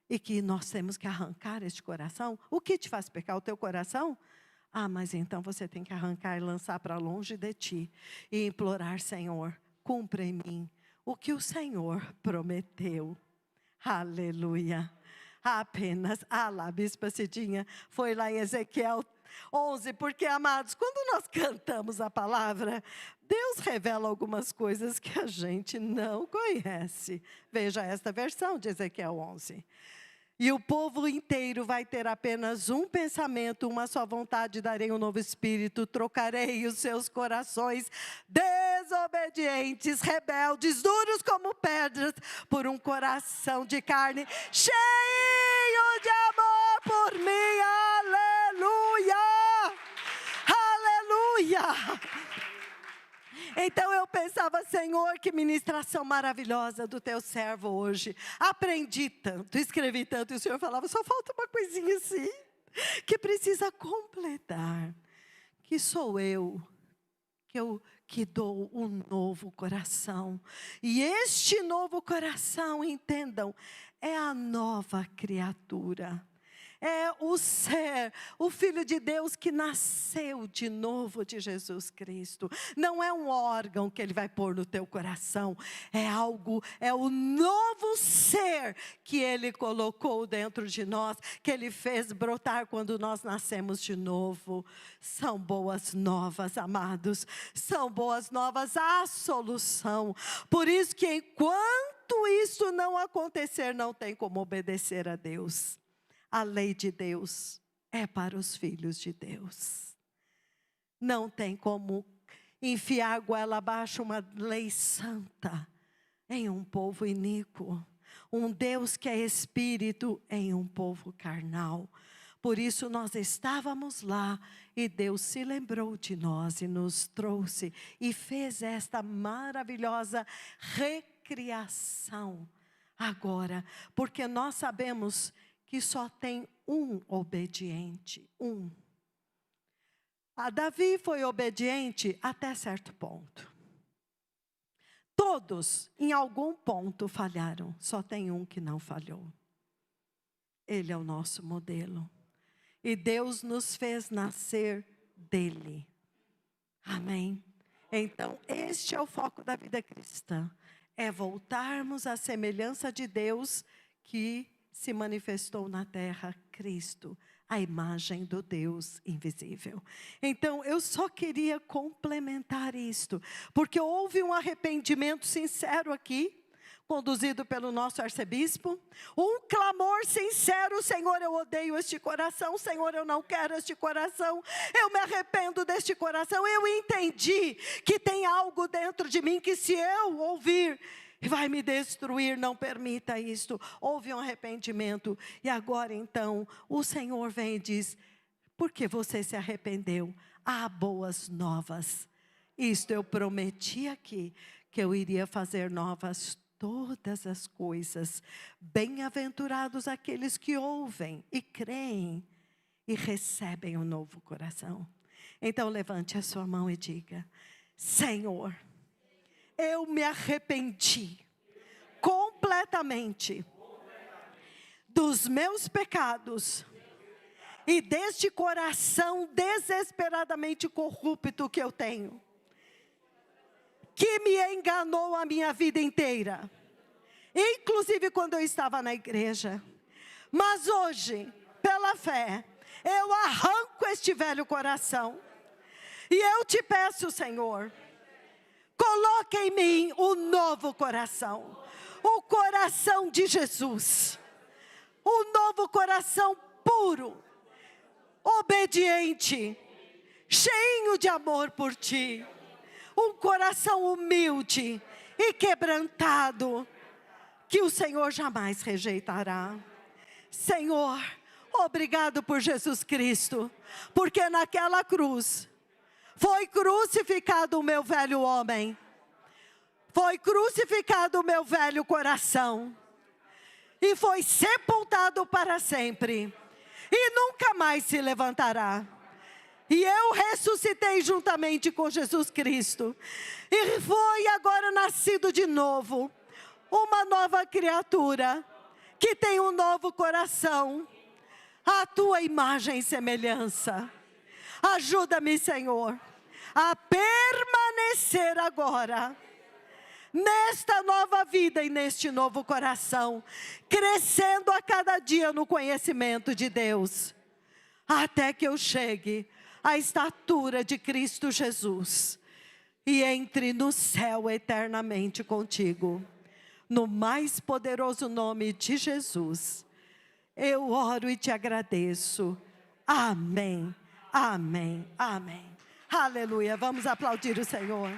e que nós temos que arrancar este coração? O que te faz pecar? O teu coração? Mas então você tem que arrancar e lançar para longe de ti, e implorar: Senhor, cumpra em mim o que o Senhor prometeu. Aleluia. Apenas, lá, Bispa Cidinha foi lá em Ezequiel 11, porque, amados, quando nós cantamos a palavra, Deus revela algumas coisas que a gente não conhece. Veja esta versão de Ezequiel 11. E o povo inteiro vai ter apenas um pensamento, uma só vontade: darei um novo espírito, trocarei os seus corações desobedientes, rebeldes, duros como pedras, por um coração de carne, cheio de amor por mim. Aleluia! Aleluia! Então eu pensava: Senhor, que ministração maravilhosa do teu servo hoje. Aprendi tanto, escrevi tanto, e o Senhor falava: só falta uma coisinha assim, que precisa completar. Que sou eu, que dou um novo coração. E este novo coração, entendam, é a nova criatura. É o ser, o Filho de Deus que nasceu de novo de Jesus Cristo. Não é um órgão que Ele vai pôr no teu coração. É algo, é o novo ser que Ele colocou dentro de nós, que Ele fez brotar quando nós nascemos de novo. São boas novas, amados. São boas novas, a solução. Por isso que enquanto isso não acontecer, não tem como obedecer a Deus. A lei de Deus é para os filhos de Deus. Não tem como enfiar goela abaixo uma lei santa em um povo iníquo. Um Deus que é espírito em um povo carnal. Por isso nós estávamos lá e Deus se lembrou de nós e nos trouxe e fez esta maravilhosa recriação agora. Porque nós sabemos que só tem um obediente, um. Davi foi obediente até certo ponto. Todos, em algum ponto, falharam. Só tem um que não falhou. Ele é o nosso modelo. E Deus nos fez nascer dele. Amém? Então, este é o foco da vida cristã. É voltarmos à semelhança de Deus que se manifestou na terra, Cristo, a imagem do Deus invisível. Então, eu só queria complementar isto, porque houve um arrependimento sincero aqui. conduzido pelo nosso arcebispo. Um clamor sincero: Senhor, eu odeio este coração, Senhor, eu não quero este coração, eu me arrependo deste coração, eu entendi que tem algo dentro de mim que, se eu ouvir, vai me destruir. Não permita isto. Houve um arrependimento, e agora então o Senhor vem e diz: porque você se arrependeu, há boas novas. Isto eu prometi aqui, que eu iria fazer novas todas as coisas. Bem-aventurados aqueles que ouvem e creem e recebem um novo coração. Então levante a sua mão e diga: Senhor, eu me arrependi completamente dos meus pecados e deste coração desesperadamente corrupto que eu tenho, que me enganou a minha vida inteira, inclusive quando eu estava na igreja. Mas hoje, pela fé, eu arranco este velho coração, e eu te peço, Senhor, coloque em mim um novo coração, o coração de Jesus, um novo coração puro, obediente, cheio de amor por ti, um coração humilde e quebrantado, que o Senhor jamais rejeitará. Senhor, obrigado por Jesus Cristo, porque naquela cruz foi crucificado o meu velho homem, foi crucificado o meu velho coração, e foi sepultado para sempre, e nunca mais se levantará. E eu ressuscitei juntamente com Jesus Cristo, e foi agora nascido de novo, uma nova criatura, que tem um novo coração, a tua imagem e semelhança. Ajuda-me, Senhor, a permanecer agora nesta nova vida e neste novo coração, crescendo a cada dia no conhecimento de Deus, até que eu chegue à estatura de Cristo Jesus e entre no céu eternamente contigo. No mais poderoso nome de Jesus, eu oro e te agradeço. Amém, amém, amém. Aleluia. Vamos aplaudir o Senhor.